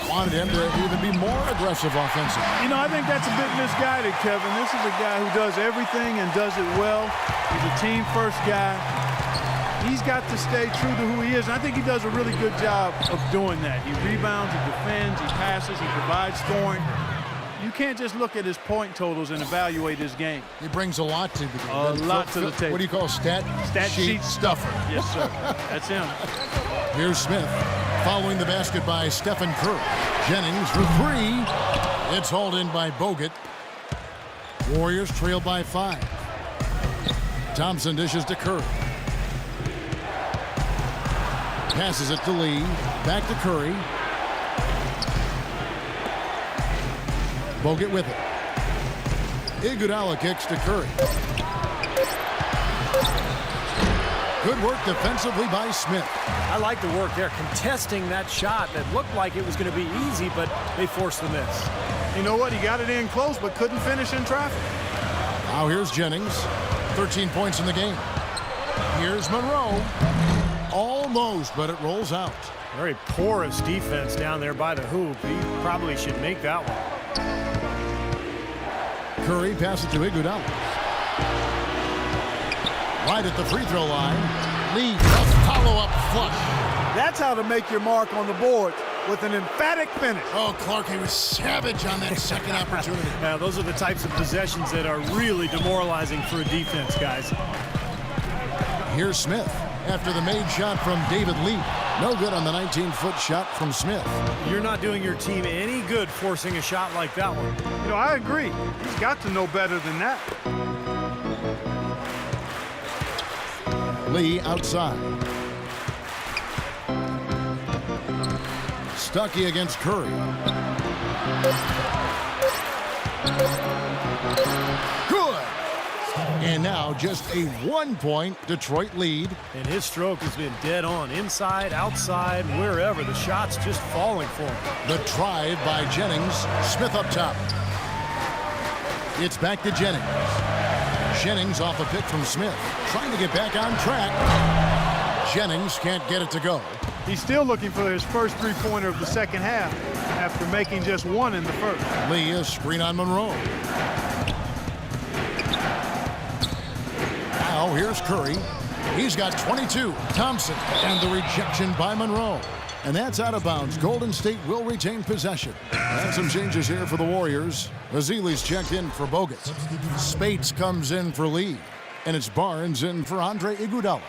wanted him to even be more aggressive offensively. You know, I think that's a bit misguided, Kevin. This is a guy who does everything and does it well. He's a team-first guy. He's got to stay true to who he is, and I think he does a really good job of doing that. He rebounds, he defends, he passes, he provides scoring. You can't just look at his point totals and evaluate his game. He brings a lot to the game. A lot to the table. What do you call stat sheet stuffer? Yes, sir. That's him. Here's Smith following the basket by Stephen Curry. Jennings for 3. It's hauled in by Bogut. Warriors trail by 5. Thompson dishes to Curry. Passes it to Lee. Back to Curry. Bogut with it. Iguodala kicks to Curry. Good work defensively by Smith. I like the work there, contesting that shot that looked like it was going to be easy, but they forced the miss. You know what? He got it in close, but couldn't finish in traffic. Now here's Jennings. 13 points in the game. Here's Monroe. Almost, but it rolls out. Very porous defense down there by the hoop. He probably should make that one. Curry passes to Iguodala. Right at the free throw line. Lee, a follow-up flush. That's how to make your mark on the board, with an emphatic finish. Oh, Clark, he was savage on that second opportunity. Now, those are the types of possessions that are really demoralizing for a defense, guys. Here's Smith after the made shot from David Lee. No good on the 19-foot shot from Smith. You're not doing your team any good forcing a shot like that one. You know, I agree. He's got to know better than that. Lee outside. Stuckey against Curry. Good! And now just a 1-point Detroit lead. And his stroke has been dead on. Inside, outside, wherever. The shot's just falling for him. The drive by Jennings. Smith up top. It's back to Jennings. Jennings off a pick from Smith. Trying to get back on track. Jennings can't get it to go. He's still looking for his first three-pointer of the second half after making just one in the first. Lee, a screen on Monroe. Now here's Curry. He's got 22. Thompson and the rejection by Monroe. And that's out of bounds. Golden State will retain possession. And some changes here for the Warriors. Azili's checked in for Bogut. Spates comes in for Lee. And it's Barnes in for Andre Iguodala.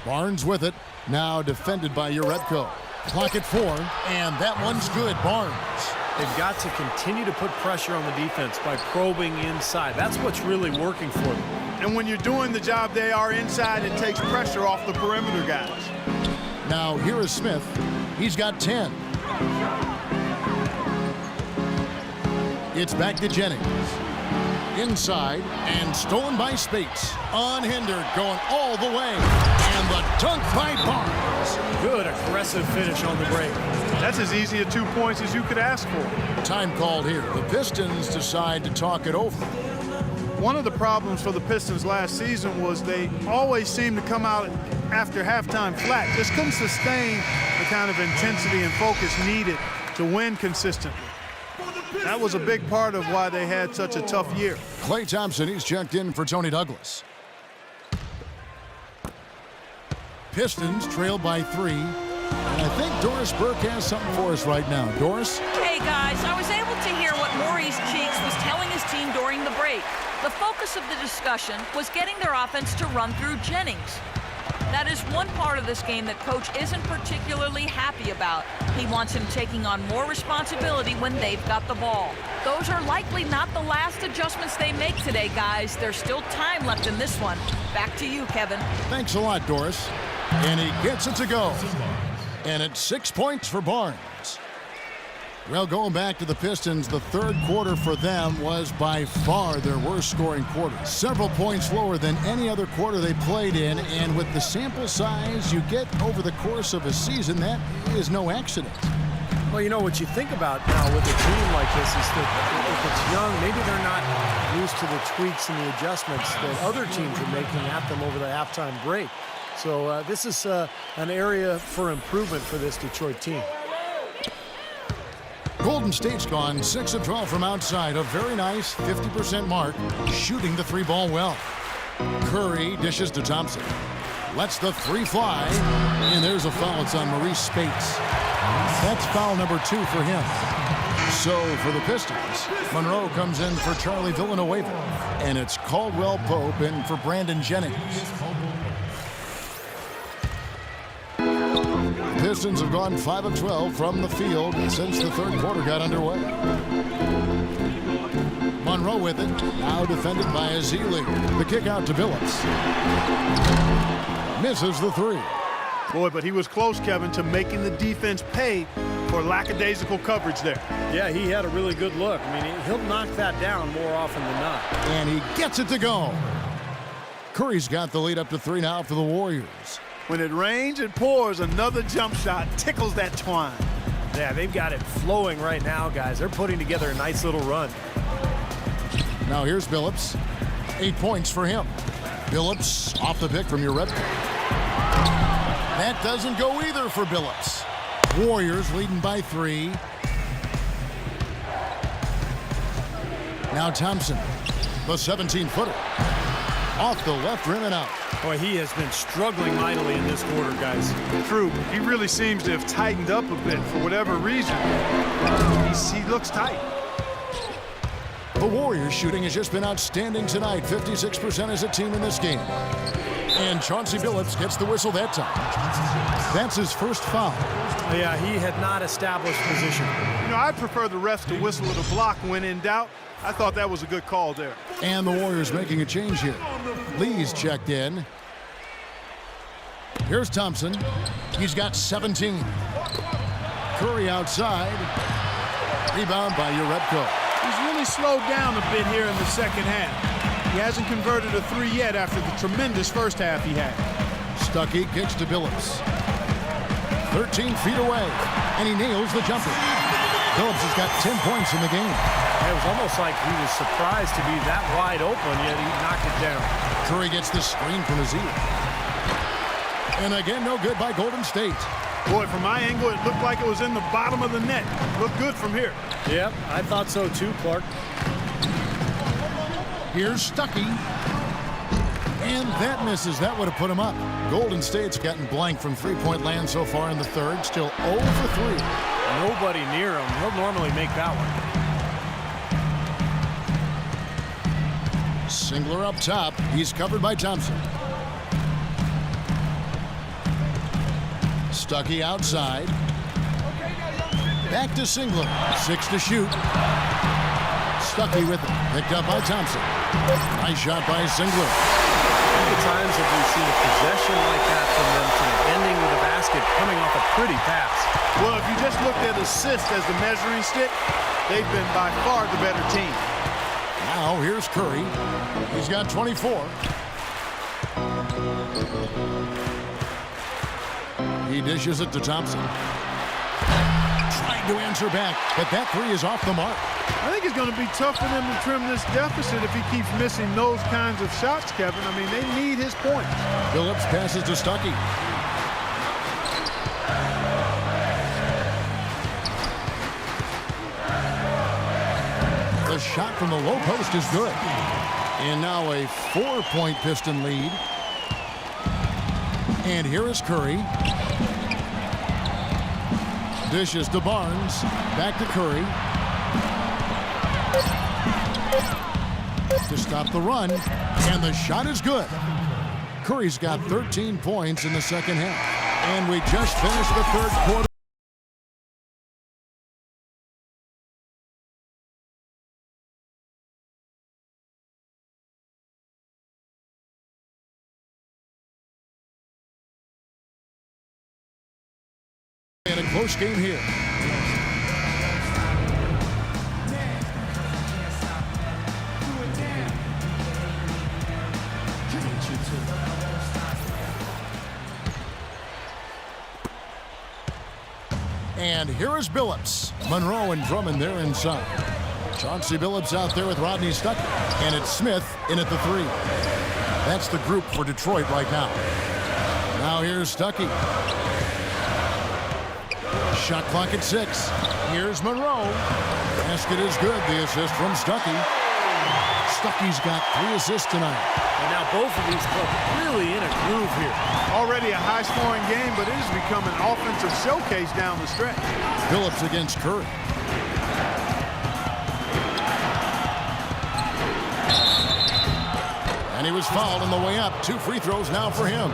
Barnes with it. Now defended by Uredko. Clock at 4. And that one's good. Barnes. They've got to continue to put pressure on the defense by probing inside. That's what's really working for them. And when you're doing the job they are inside, it takes pressure off the perimeter guys. Now here is Smith. He's got 10. It's back to Jennings. Inside and stolen by Spates. Unhindered, going all the way. And the dunk by Barnes. Good aggressive finish on the break. That's as easy a 2 points as you could ask for. Time called here. The Pistons decide to talk it over. One of the problems for the Pistons last season was they always seemed to come out after halftime flat. Just couldn't sustain the kind of intensity and focus needed to win consistently. That was a big part of why they had such a tough year. Klay Thompson, he's checked in for Tony Douglas. Pistons trail by 3. And I think Doris Burke has something for us right now. Doris? Hey, guys, I was able to hear what Maurice Cheeks was telling his team during the break. The focus of the discussion was getting their offense to run through Jennings. That is one part of this game that Coach isn't particularly happy about. He wants him taking on more responsibility when they've got the ball. Those are likely not the last adjustments they make today, guys. There's still time left in this one. Back to you, Kevin. Thanks a lot, Doris. And he gets it to go. And it's 6 points for Barnes. Well, going back to the Pistons, the third quarter for them was by far their worst scoring quarter. Several points lower than any other quarter they played in, and with the sample size you get over the course of a season, that is no accident. Well, you know, what you think about now with a team like this is that if it's young, maybe they're not used to the tweaks and the adjustments that other teams are making at them over the halftime break. So this is an area for improvement for this Detroit team. Golden State's gone 6 of 12 from outside, a very nice 50% mark, shooting the three ball well. Curry dishes to Thompson. Lets the three fly, and there's a foul. It's on Maurice Spates. That's foul number 2 for him. So for the Pistons, Monroe comes in for Charlie Villanueva, and it's Caldwell Pope in for Brandon Jennings. Pistons have gone 5 of 12 from the field since the third quarter got underway. Monroe with it, now defended by Azili. The kick out to Billups. Misses the three. Boy, but he was close, Kevin, to making the defense pay for lackadaisical coverage there. Yeah, he had a really good look. I mean, he'll knock that down more often than not. And he gets it to go. Curry's got the lead up to 3 now for the Warriors. When it rains, it pours. Another jump shot tickles that twine. Yeah, they've got it flowing right now, guys. They're putting together a nice little run. Now here's Billups. 8 points for him. Billups off the pick from Urebka. That doesn't go either for Billups. Warriors leading by 3. Now Thompson, the 17-footer. Off the left rim and out. Boy, he has been struggling mightily in this quarter, guys. True. He really seems to have tightened up a bit for whatever reason. He looks tight. The Warriors shooting has just been outstanding tonight. 56% as a team in this game. And Chauncey Billups gets the whistle that time. That's his first foul. Yeah, he had not established position. You know, I prefer the refs to whistle at a block when in doubt. I thought that was a good call there. And the Warriors making a change here. Lee's checked in. Here's Thompson. He's got 17. Curry outside. Rebound by Urebka. He's really slowed down a bit here in the second half. He hasn't converted a 3 yet after the tremendous first half he had. Stuckey kicks to Billups. 13 feet away, and he nails the jumper. Billups has got 10 points in the game. It was almost like he was surprised to be that wide open, yet he knocked it down. Curry gets the screen from Azili. And again, no good by Golden State. Boy, from my angle, it looked like it was in the bottom of the net. Looked good from here. Yep, I thought so too, Clark. Here's Stuckey. And that misses. That would have put him up. Golden State's gotten blank from three-point land so far in the third. Still 0 for 3. Nobody near him. He'll normally make that one. Singler up top. He's covered by Thompson. Stuckey outside. Back to Singler. 6 to shoot. Stuckey with it. Picked up by Thompson. Nice shot by Singler. How many times have we seen a possession like that from them ending with a basket coming off a pretty pass? Well, if you just looked at assist as the measuring stick, they've been by far the better team. Now here's Curry. He's got 24. He dishes it to Thompson. Trying to answer back, but that three is off the mark. I think it's going to be tough for them to trim this deficit if he keeps missing those kinds of shots, Kevin. I mean, they need his points. Billups passes to Stuckey. The shot from the low post is good. And now a 4-point Piston lead. And here is Curry. Dishes to Barnes. Back to Curry. To stop the run. And the shot is good. Curry's got 13 points in the second half. And we just finished the third quarter. In a close game here. And here is Billups. Monroe and Drummond there inside. Chauncey Billups out there with Rodney Stuckey. And it's Smith in at the 3. That's the group for Detroit right now. Now here's Stuckey. Shot clock at 6. Here's Monroe. Basket is good. The assist from Stuckey. Stuckey's got 3 assists tonight. And now both of these clubs really in a groove here. Already a high-scoring game, but it has become an offensive showcase down the stretch. Billups against Curry. And he was fouled on the way up. 2 free throws now for him.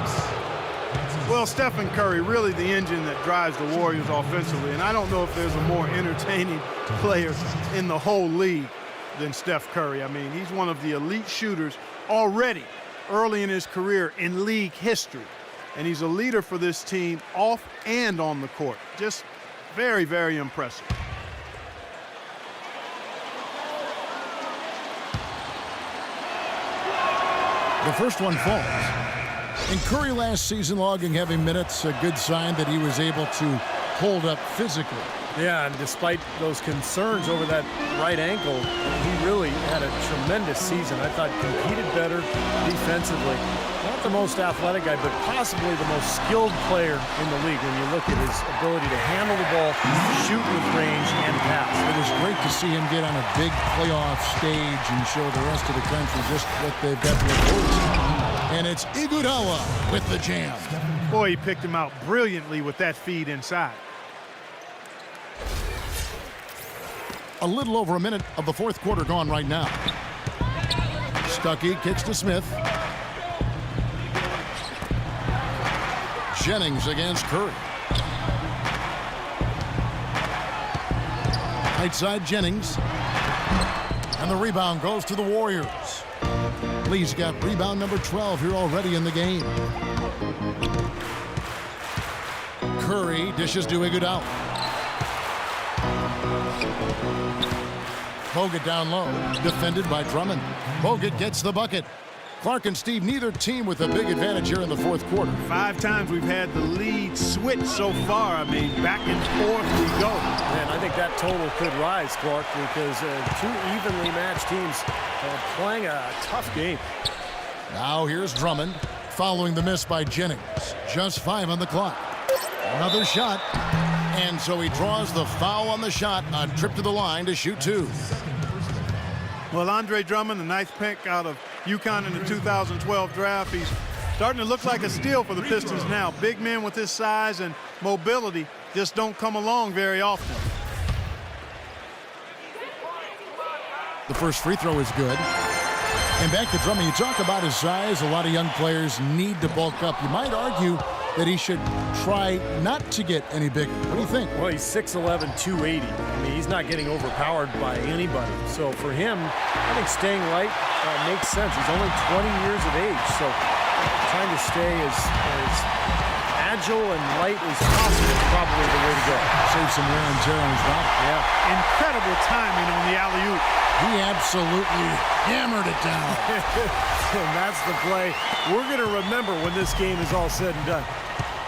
Well, Stephen Curry, really the engine that drives the Warriors offensively, and I don't know if there's a more entertaining player in the whole league than Steph Curry. I mean, he's one of the elite shooters already early in his career in league history, and he's a leader for this team off and on the court. Just very, very impressive. The first one falls. And Curry last season logging heavy minutes, a good sign that he was able to hold up physically. Yeah, and despite those concerns over that right ankle, he really had a tremendous season. I thought competed better defensively. Not the most athletic guy, but possibly the most skilled player in the league when you look at his ability to handle the ball, shoot with range, and pass. It is great to see him get on a big playoff stage and show the rest of the country just what they've got to look forward to. And it's Iguodala with the jam. Boy, he picked him out brilliantly with that feed inside. A little over a minute of the fourth quarter gone right now. Stuckey kicks to Smith. Jennings against Curry. Right side Jennings. And the rebound goes to the Warriors. Lee's got rebound number 12 here already in the game. Curry dishes to Iguodala. Bogut down low, defended by Drummond. Bogut gets the bucket. Clark and Steve, neither team with a big advantage here in the fourth quarter. 5 times we've had the lead switch so far. I mean, back and forth we go. And I think that total could rise, Clark, because 2 evenly matched teams playing a tough game. Now here's Drummond, following the miss by Jennings. Just 5 on the clock. Another shot. And so he draws the foul on the shot, a trip to the line to shoot 2. Well, Andre Drummond, the 9th pick out of UConn in the 2012 draft, he's starting to look like a steal for the Pistons now. Big men with his size and mobility just don't come along very often. The first free throw is good. And back to Drummond. You talk about his size. A lot of young players need to bulk up. You might argue that he should try not to get any bigger. What do you think? Well, he's 6'11", 280. I mean, he's not getting overpowered by anybody. So for him, I think staying light makes sense. He's only 20 years of age, so trying to stay as agile and light as possible is probably the way to go. Save some wear and tear on his body. Yeah. Incredible timing on the alley-oop. He absolutely hammered it down. And that's the play we're going to remember when this game is all said and done.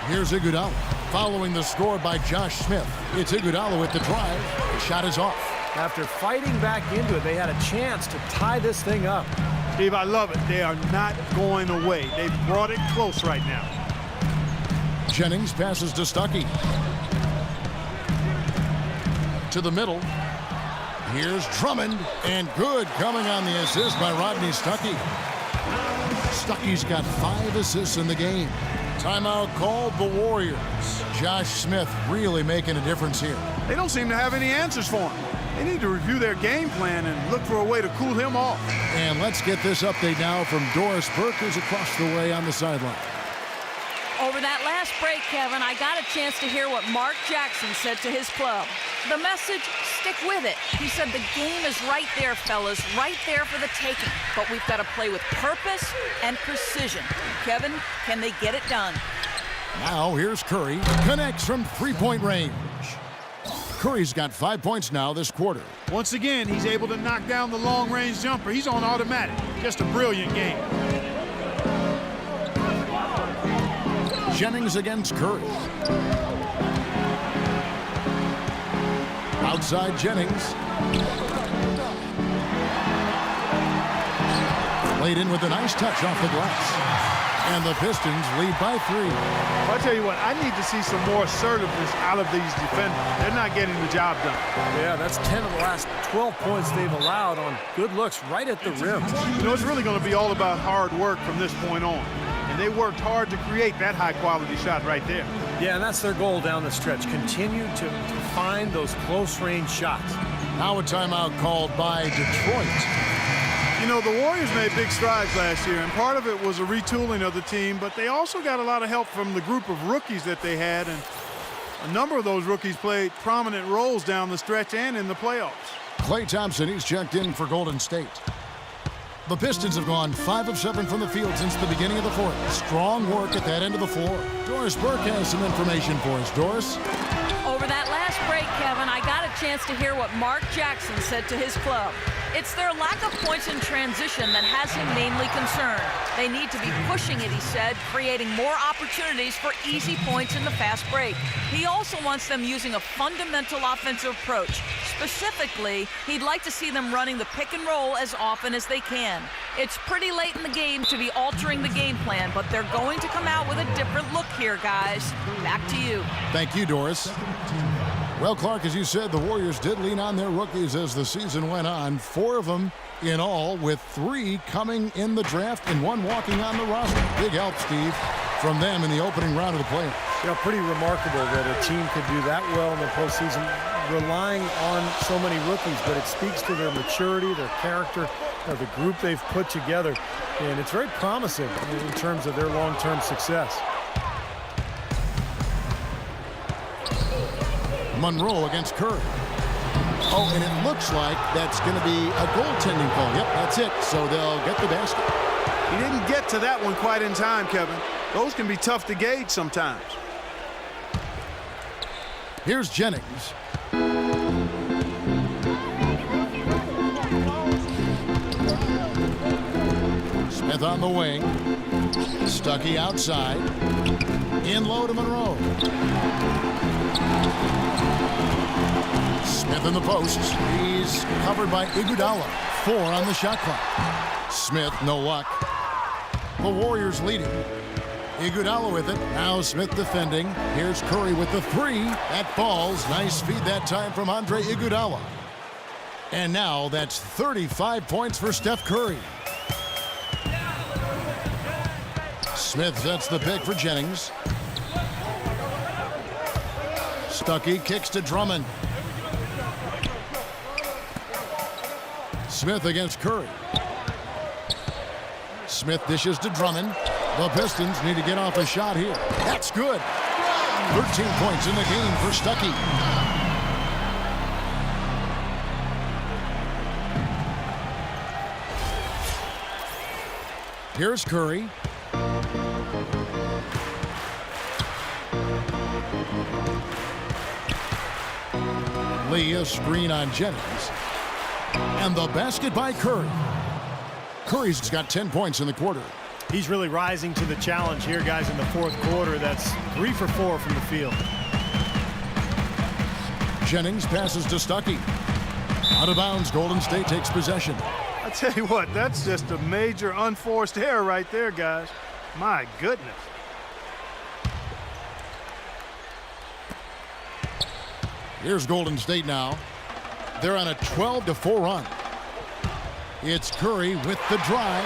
Here's Iguodala, following the score by Josh Smith. It's Iguodala with the drive. The shot is off. After fighting back into it, they had a chance to tie this thing up. Steve, I love it. They are not going away. They've brought it close right now. Jennings passes to Stuckey. To the middle. Here's Drummond, and good coming on the assist by Rodney Stuckey. Stuckey's got 5 assists in the game. Timeout called the Warriors. Josh Smith really making a difference here. They don't seem to have any answers for him. They need to review their game plan and look for a way to cool him off. And let's get this update now from Doris Burke, who's across the way on the sideline. Over that last break, Kevin, I got a chance to hear what Mark Jackson said to his club. The message, stick with it. He said the game is right there, fellas, right there for the taking. But we've got to play with purpose and precision. Kevin, can they get it done? Now here's Curry. Connects from three-point range. Curry's got 5 points now this quarter. Once again, he's able to knock down the long-range jumper. He's on automatic. Just a brilliant game. Jennings against Curry. Outside Jennings. Laid in with a nice touch off the glass. And the Pistons lead by 3. I'll tell you what, I need to see some more assertiveness out of these defenders. They're not getting the job done. Yeah, that's 10 of the last 12 points they've allowed on good looks right at the rim. You know, it's really going to be all about hard work from this point on. And they worked hard to create that high-quality shot right there. Yeah, and that's their goal down the stretch. Continue to find those close-range shots. Now a timeout called by Detroit. You know, the Warriors made big strides last year, and part of it was a retooling of the team, but they also got a lot of help from the group of rookies that they had, and a number of those rookies played prominent roles down the stretch and in the playoffs. Klay Thompson, he's checked in for Golden State. The Pistons have gone 5 of 7 from the field since the beginning of the fourth. Strong work at that end of the floor. Doris Burke has some information for us. Doris? Over that last break, Kevin, I got a chance to hear what Mark Jackson said to his club. It's their lack of points in transition that has him mainly concerned. They need to be pushing it, he said, creating more opportunities for easy points in the fast break. He also wants them using a fundamental offensive approach. Specifically, he'd like to see them running the pick and roll as often as they can. It's pretty late in the game to be altering the game plan, but they're going to come out with a different look here, guys. Back to you. Thank you, Doris. Well, Clark, as you said, the Warriors did lean on their rookies as the season went on. 4 of them in all, with 3 coming in the draft and 1 walking on the roster. Big help, Steve, from them in the opening round of the playoffs. You know, pretty remarkable that a team could do that well in the postseason, relying on so many rookies, but it speaks to their maturity, their character, the group they've put together, and it's very promising in terms of their long-term success. Monroe against Curry. Oh, and it looks like that's going to be a goaltending call. Yep, that's it. So they'll get the basket. He didn't get to that one quite in time, Kevin. Those can be tough to gauge sometimes. Here's Jennings. Smith on the wing. Stuckey outside. In low to Monroe. Smith in the posts. He's covered by Iguodala. 4 on the shot clock. Smith, no luck. The Warriors leading. Iguodala with it. Now Smith defending. Here's Curry with the 3. That falls. Nice feed that time from Andre Iguodala. And now that's 35 points for Steph Curry. Smith sets the pick for Jennings. Stuckey kicks to Drummond. Smith against Curry. Smith dishes to Drummond. The Pistons need to get off a shot here. That's good. 13 points in the game for Stuckey. Here's Curry. Lee, a screen on Jennings. And the basket by Curry. Curry's got 10 points in the quarter. He's really rising to the challenge here, guys, in the fourth quarter. That's 3 for 4 from the field. Jennings passes to Stuckey. Out of bounds, Golden State takes possession. I tell you what, that's just a major unforced error right there, guys. My goodness. Here's Golden State now. They're on a 12-4 run. It's Curry with the drive.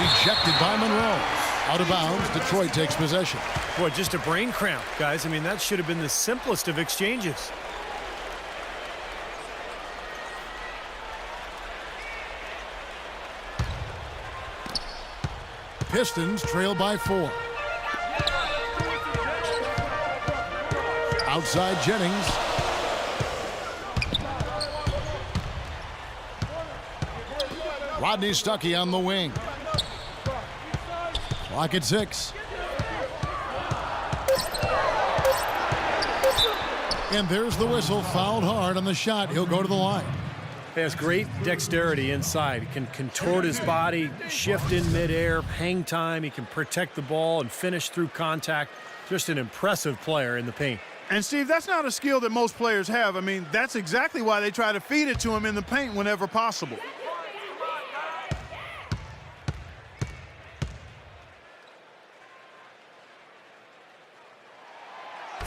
Rejected by Monroe. Out of bounds, Detroit takes possession. Boy, just a brain cramp, guys. I mean, that should have been the simplest of exchanges. Pistons trail by 4. Outside Jennings. Rodney Stuckey on the wing. Clock at 6. And there's the whistle. Fouled hard on the shot. He'll go to the line. He has great dexterity inside. He can contort his body, shift in midair, hang time. He can protect the ball and finish through contact. Just an impressive player in the paint. And, Steve, that's not a skill that most players have. I mean, that's exactly why they try to feed it to him in the paint whenever possible.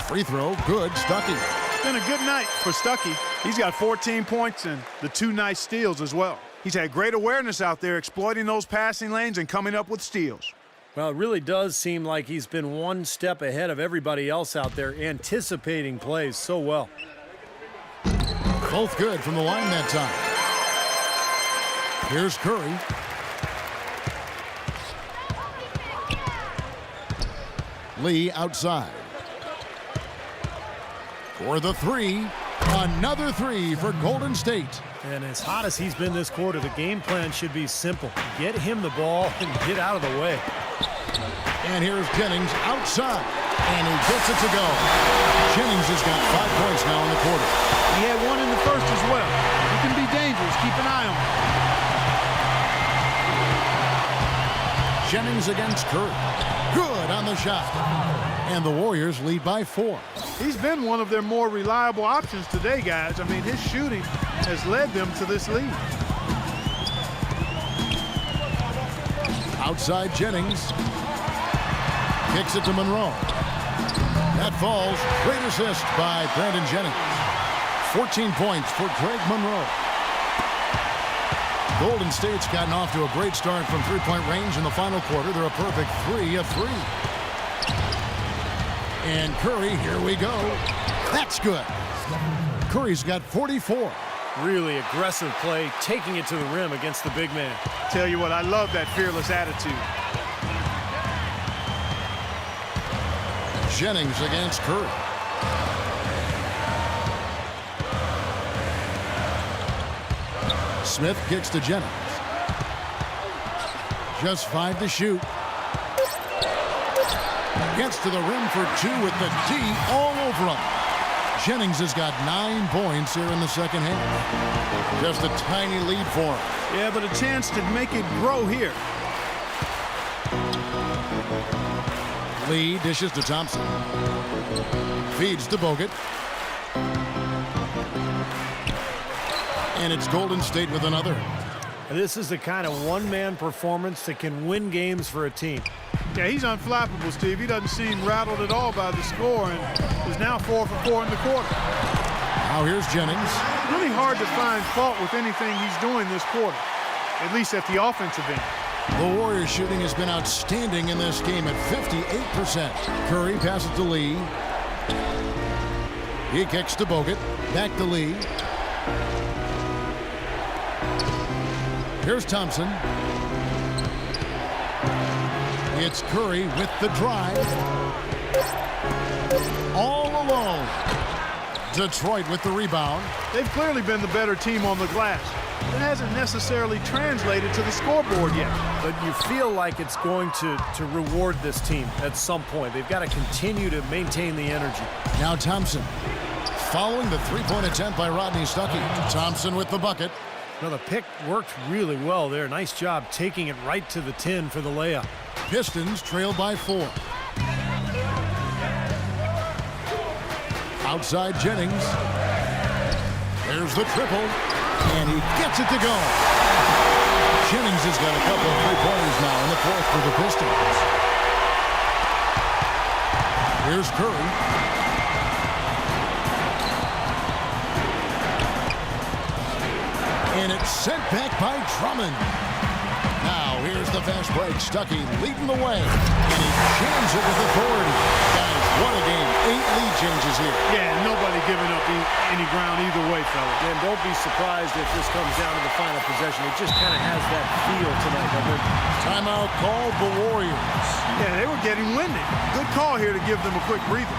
Free throw, good. Stuckey. It's been a good night for Stuckey. He's got 14 points and the 2 nice steals as well. He's had great awareness out there, exploiting those passing lanes and coming up with steals. Well, it really does seem like he's been one step ahead of everybody else out there, anticipating plays so well. Both good from the line that time. Here's Curry. Lee outside. For the 3. Another 3 for Golden State. And as hot as he's been this quarter, the game plan should be simple. Get him the ball and get out of the way. And here's Jennings outside. And he gets it to go. Jennings has got 5 points now in the quarter. He had 1 in the first as well. He can be dangerous. Keep an eye on him. Jennings against Curry. Good on the shot. And the Warriors lead by 4. He's been one of their more reliable options today, guys. I mean, his shooting has led them to this lead. Outside Jennings. Kicks it to Monroe. That falls. Great assist by Brandon Jennings. 14 points for Greg Monroe. Golden State's gotten off to a great start from three-point range in the final quarter. They're a perfect 3 of 3. And Curry, here we go. That's good. Curry's got 44. Really aggressive play, taking it to the rim against the big man. Tell you what, I love that fearless attitude. Jennings against Curry. Smith kicks to Jennings. Just 5 to shoot. Gets to the rim for 2 with the D all over him. Jennings has got 9 points here in the second half. Just a tiny lead for him. Yeah, but a chance to make it grow here. Lee dishes to Thompson. Feeds to Bogut. And it's Golden State with another. This is the kind of one-man performance that can win games for a team. Yeah, he's unflappable, Steve. He doesn't seem rattled at all by the score and is now 4 for 4 in the quarter. Now here's Jennings. Really hard to find fault with anything he's doing this quarter, at least at the offensive end. The Warriors shooting has been outstanding in this game at 58%. Curry passes to Lee. He kicks to Bogut. Back to Lee. Here's Thompson. It's Curry with the drive. All alone. Detroit with the rebound. They've clearly been the better team on the glass. It hasn't necessarily translated to the scoreboard yet. But you feel like it's going to reward this team at some point. They've got to continue to maintain the energy. Now Thompson. Following the three-point attempt by Rodney Stuckey. Thompson with the bucket. Now the pick worked really well there. Nice job taking it right to the 10 for the layup. Pistons trail by 4. Outside Jennings. There's the triple. And he gets it to go. Jennings has got a couple of three-pointers now in the fourth for the Pistons. Here's Curry. And it's sent back by Drummond. Now here's the fast break. Stuckey leading the way. And he jams it with authority. Guys, what a game. 8 lead changes here. Yeah, nobody giving up any ground either way, fellas. And don't be surprised if this comes down to the final possession. It just kind of has that feel tonight. Timeout called the Warriors. Yeah, they were getting winded. Good call here to give them a quick breather.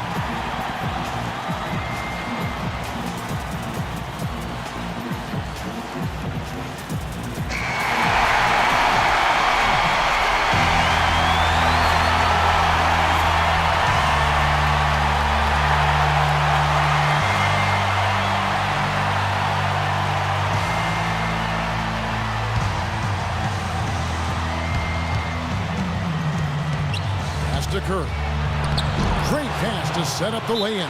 To Curry. Great pass to set up the lay-in.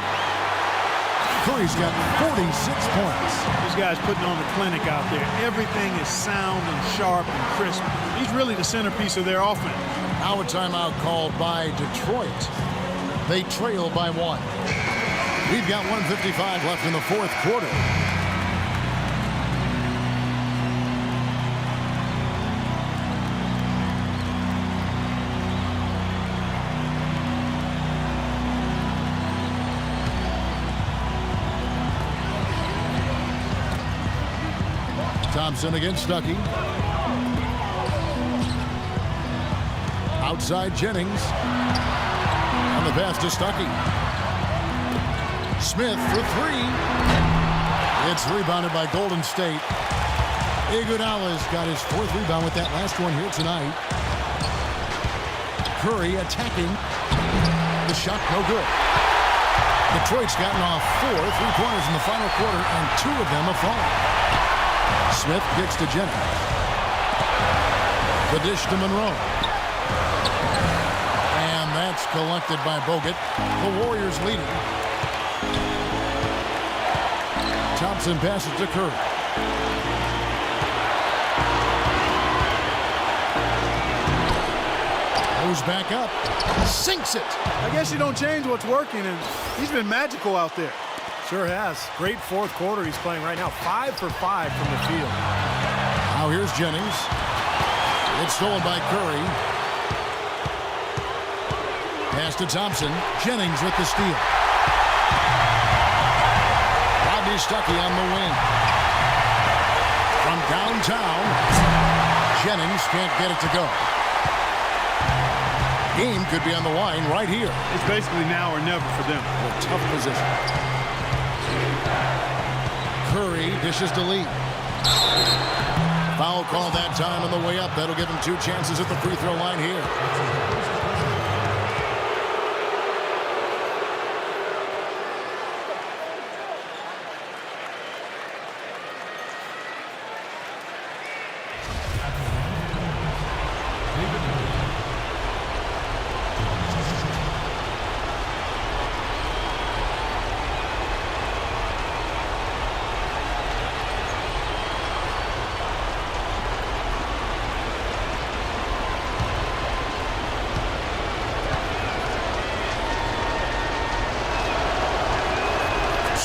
Curry's got 46 points. This guy's putting on the clinic out there. Everything is sound and sharp and crisp. He's really the centerpiece of their offense. Now a timeout called by Detroit. They trail by 1. We've got 1:55 left in the fourth quarter. Thompson against Stuckey. Outside Jennings. On the pass to Stuckey. Smith for 3. It's rebounded by Golden State. Iguodala's got his 4th rebound with that last one here tonight. Curry attacking. The shot no good. Detroit's gotten off 4 3-pointers in the final quarter, and 2 of them have fallen. Smith gets to Jennings. The dish to Monroe. And that's collected by Bogut. The Warriors leading. Thompson passes to Curry. Goes back up. Sinks it. I guess you don't change what's working, and he's been magical out there. Sure has. Great fourth quarter he's playing right now. 5 for 5 from the field. Now here's Jennings. It's stolen by Curry. Pass to Thompson. Jennings with the steal. Rodney Stuckey on the wing. From downtown, Jennings can't get it to go. Game could be on the line right here. It's basically now or never for them. A tough position. Curry dishes to Lee. Foul call that time on the way up. That'll give him 2 chances at the free throw line here.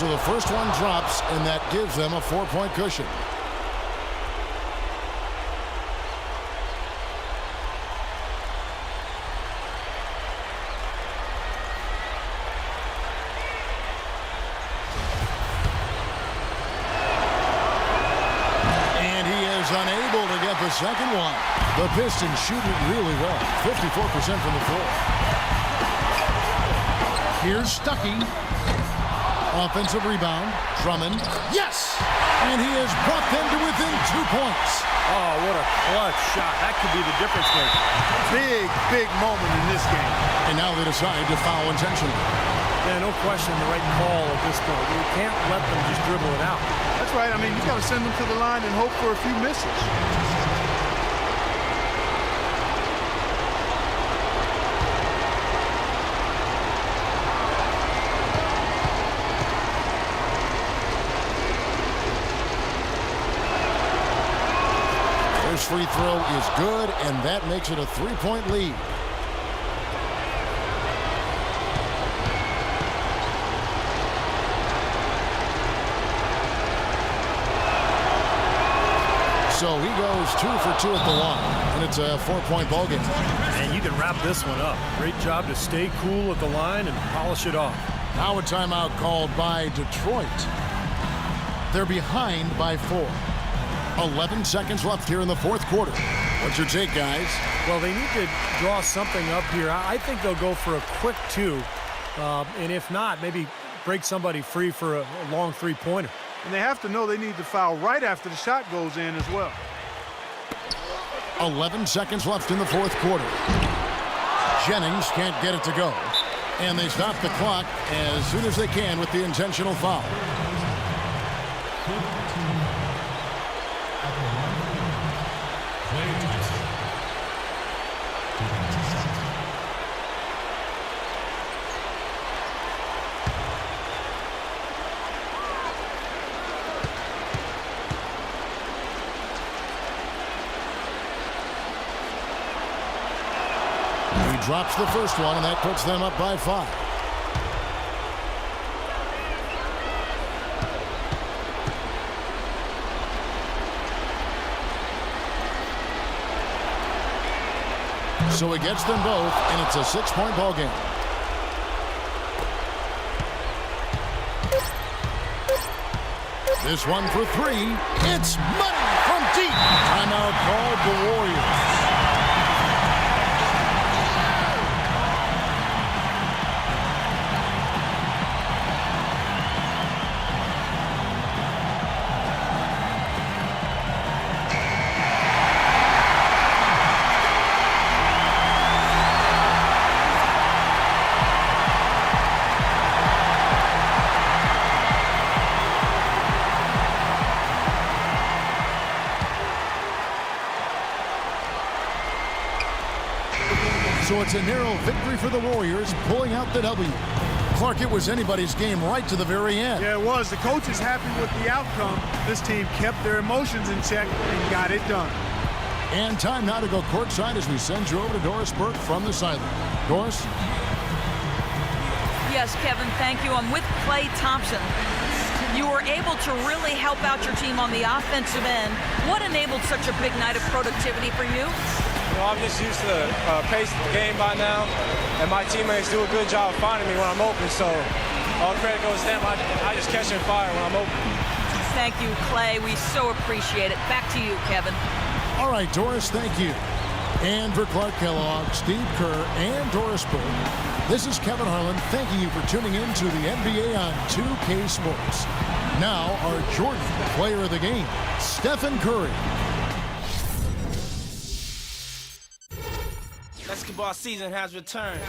So the first one drops, and that gives them a 4-point cushion. And he is unable to get the second one. The Pistons shoot it really well. 54% from the floor. Here's Stuckey. Offensive rebound. Drummond. Yes! And he has brought them to within 2 points. Oh, what a clutch shot. That could be the difference maker. Big moment in this game. And now they decide to foul intentionally. Yeah, no question the right call at this point. You can't let them just dribble it out. That's right. I mean, you've got to send them to the line and hope for a few misses. First free throw is good, and that makes it a 3-point lead. So he goes 2 for 2 at the line, and it's a 4-point ball game. And you can wrap this one up. Great job to stay cool at the line and polish it off. Now a timeout called by Detroit. They're behind by 4. 11 seconds left here in the fourth quarter. What's your take, guys? Well, they need to draw something up here. I think they'll go for a quick 2. And if not, maybe break somebody free for a long three-pointer. And they have to know they need to foul right after the shot goes in as well. 11 seconds left in the fourth quarter. Jennings can't get it to go. And they stop the clock as soon as they can with the intentional foul. He drops the first one, and that puts them up by 5. So he gets them both, and it's a 6-point ball game. This one for 3. It's money from deep. Timeout called the Warriors. So it's a narrow victory for the Warriors, pulling out the W. Clark, it was anybody's game right to the very end. Yeah, it was. The coach is happy with the outcome. This team kept their emotions in check and got it done. And time now to go courtside as we send you over to Doris Burke from the sideline. Doris? Yes, Kevin, thank you. I'm with Klay Thompson. You were able to really help out your team on the offensive end. What enabled such a big night of productivity for you? I'm just used to the pace of the game by now, and my teammates do a good job finding me when I'm open, so all credit goes to them. I just catch and fire when I'm open. Thank you, Klay. We so appreciate it. Back to you, Kevin. All right, Doris, thank you. And for Clark Kellogg, Steve Kerr, and Doris Burke, this is Kevin Harlan thanking you for tuning in to the NBA on 2K Sports. Now, our Jordan Player of the Game, Stephen Curry. Basketball season has returned.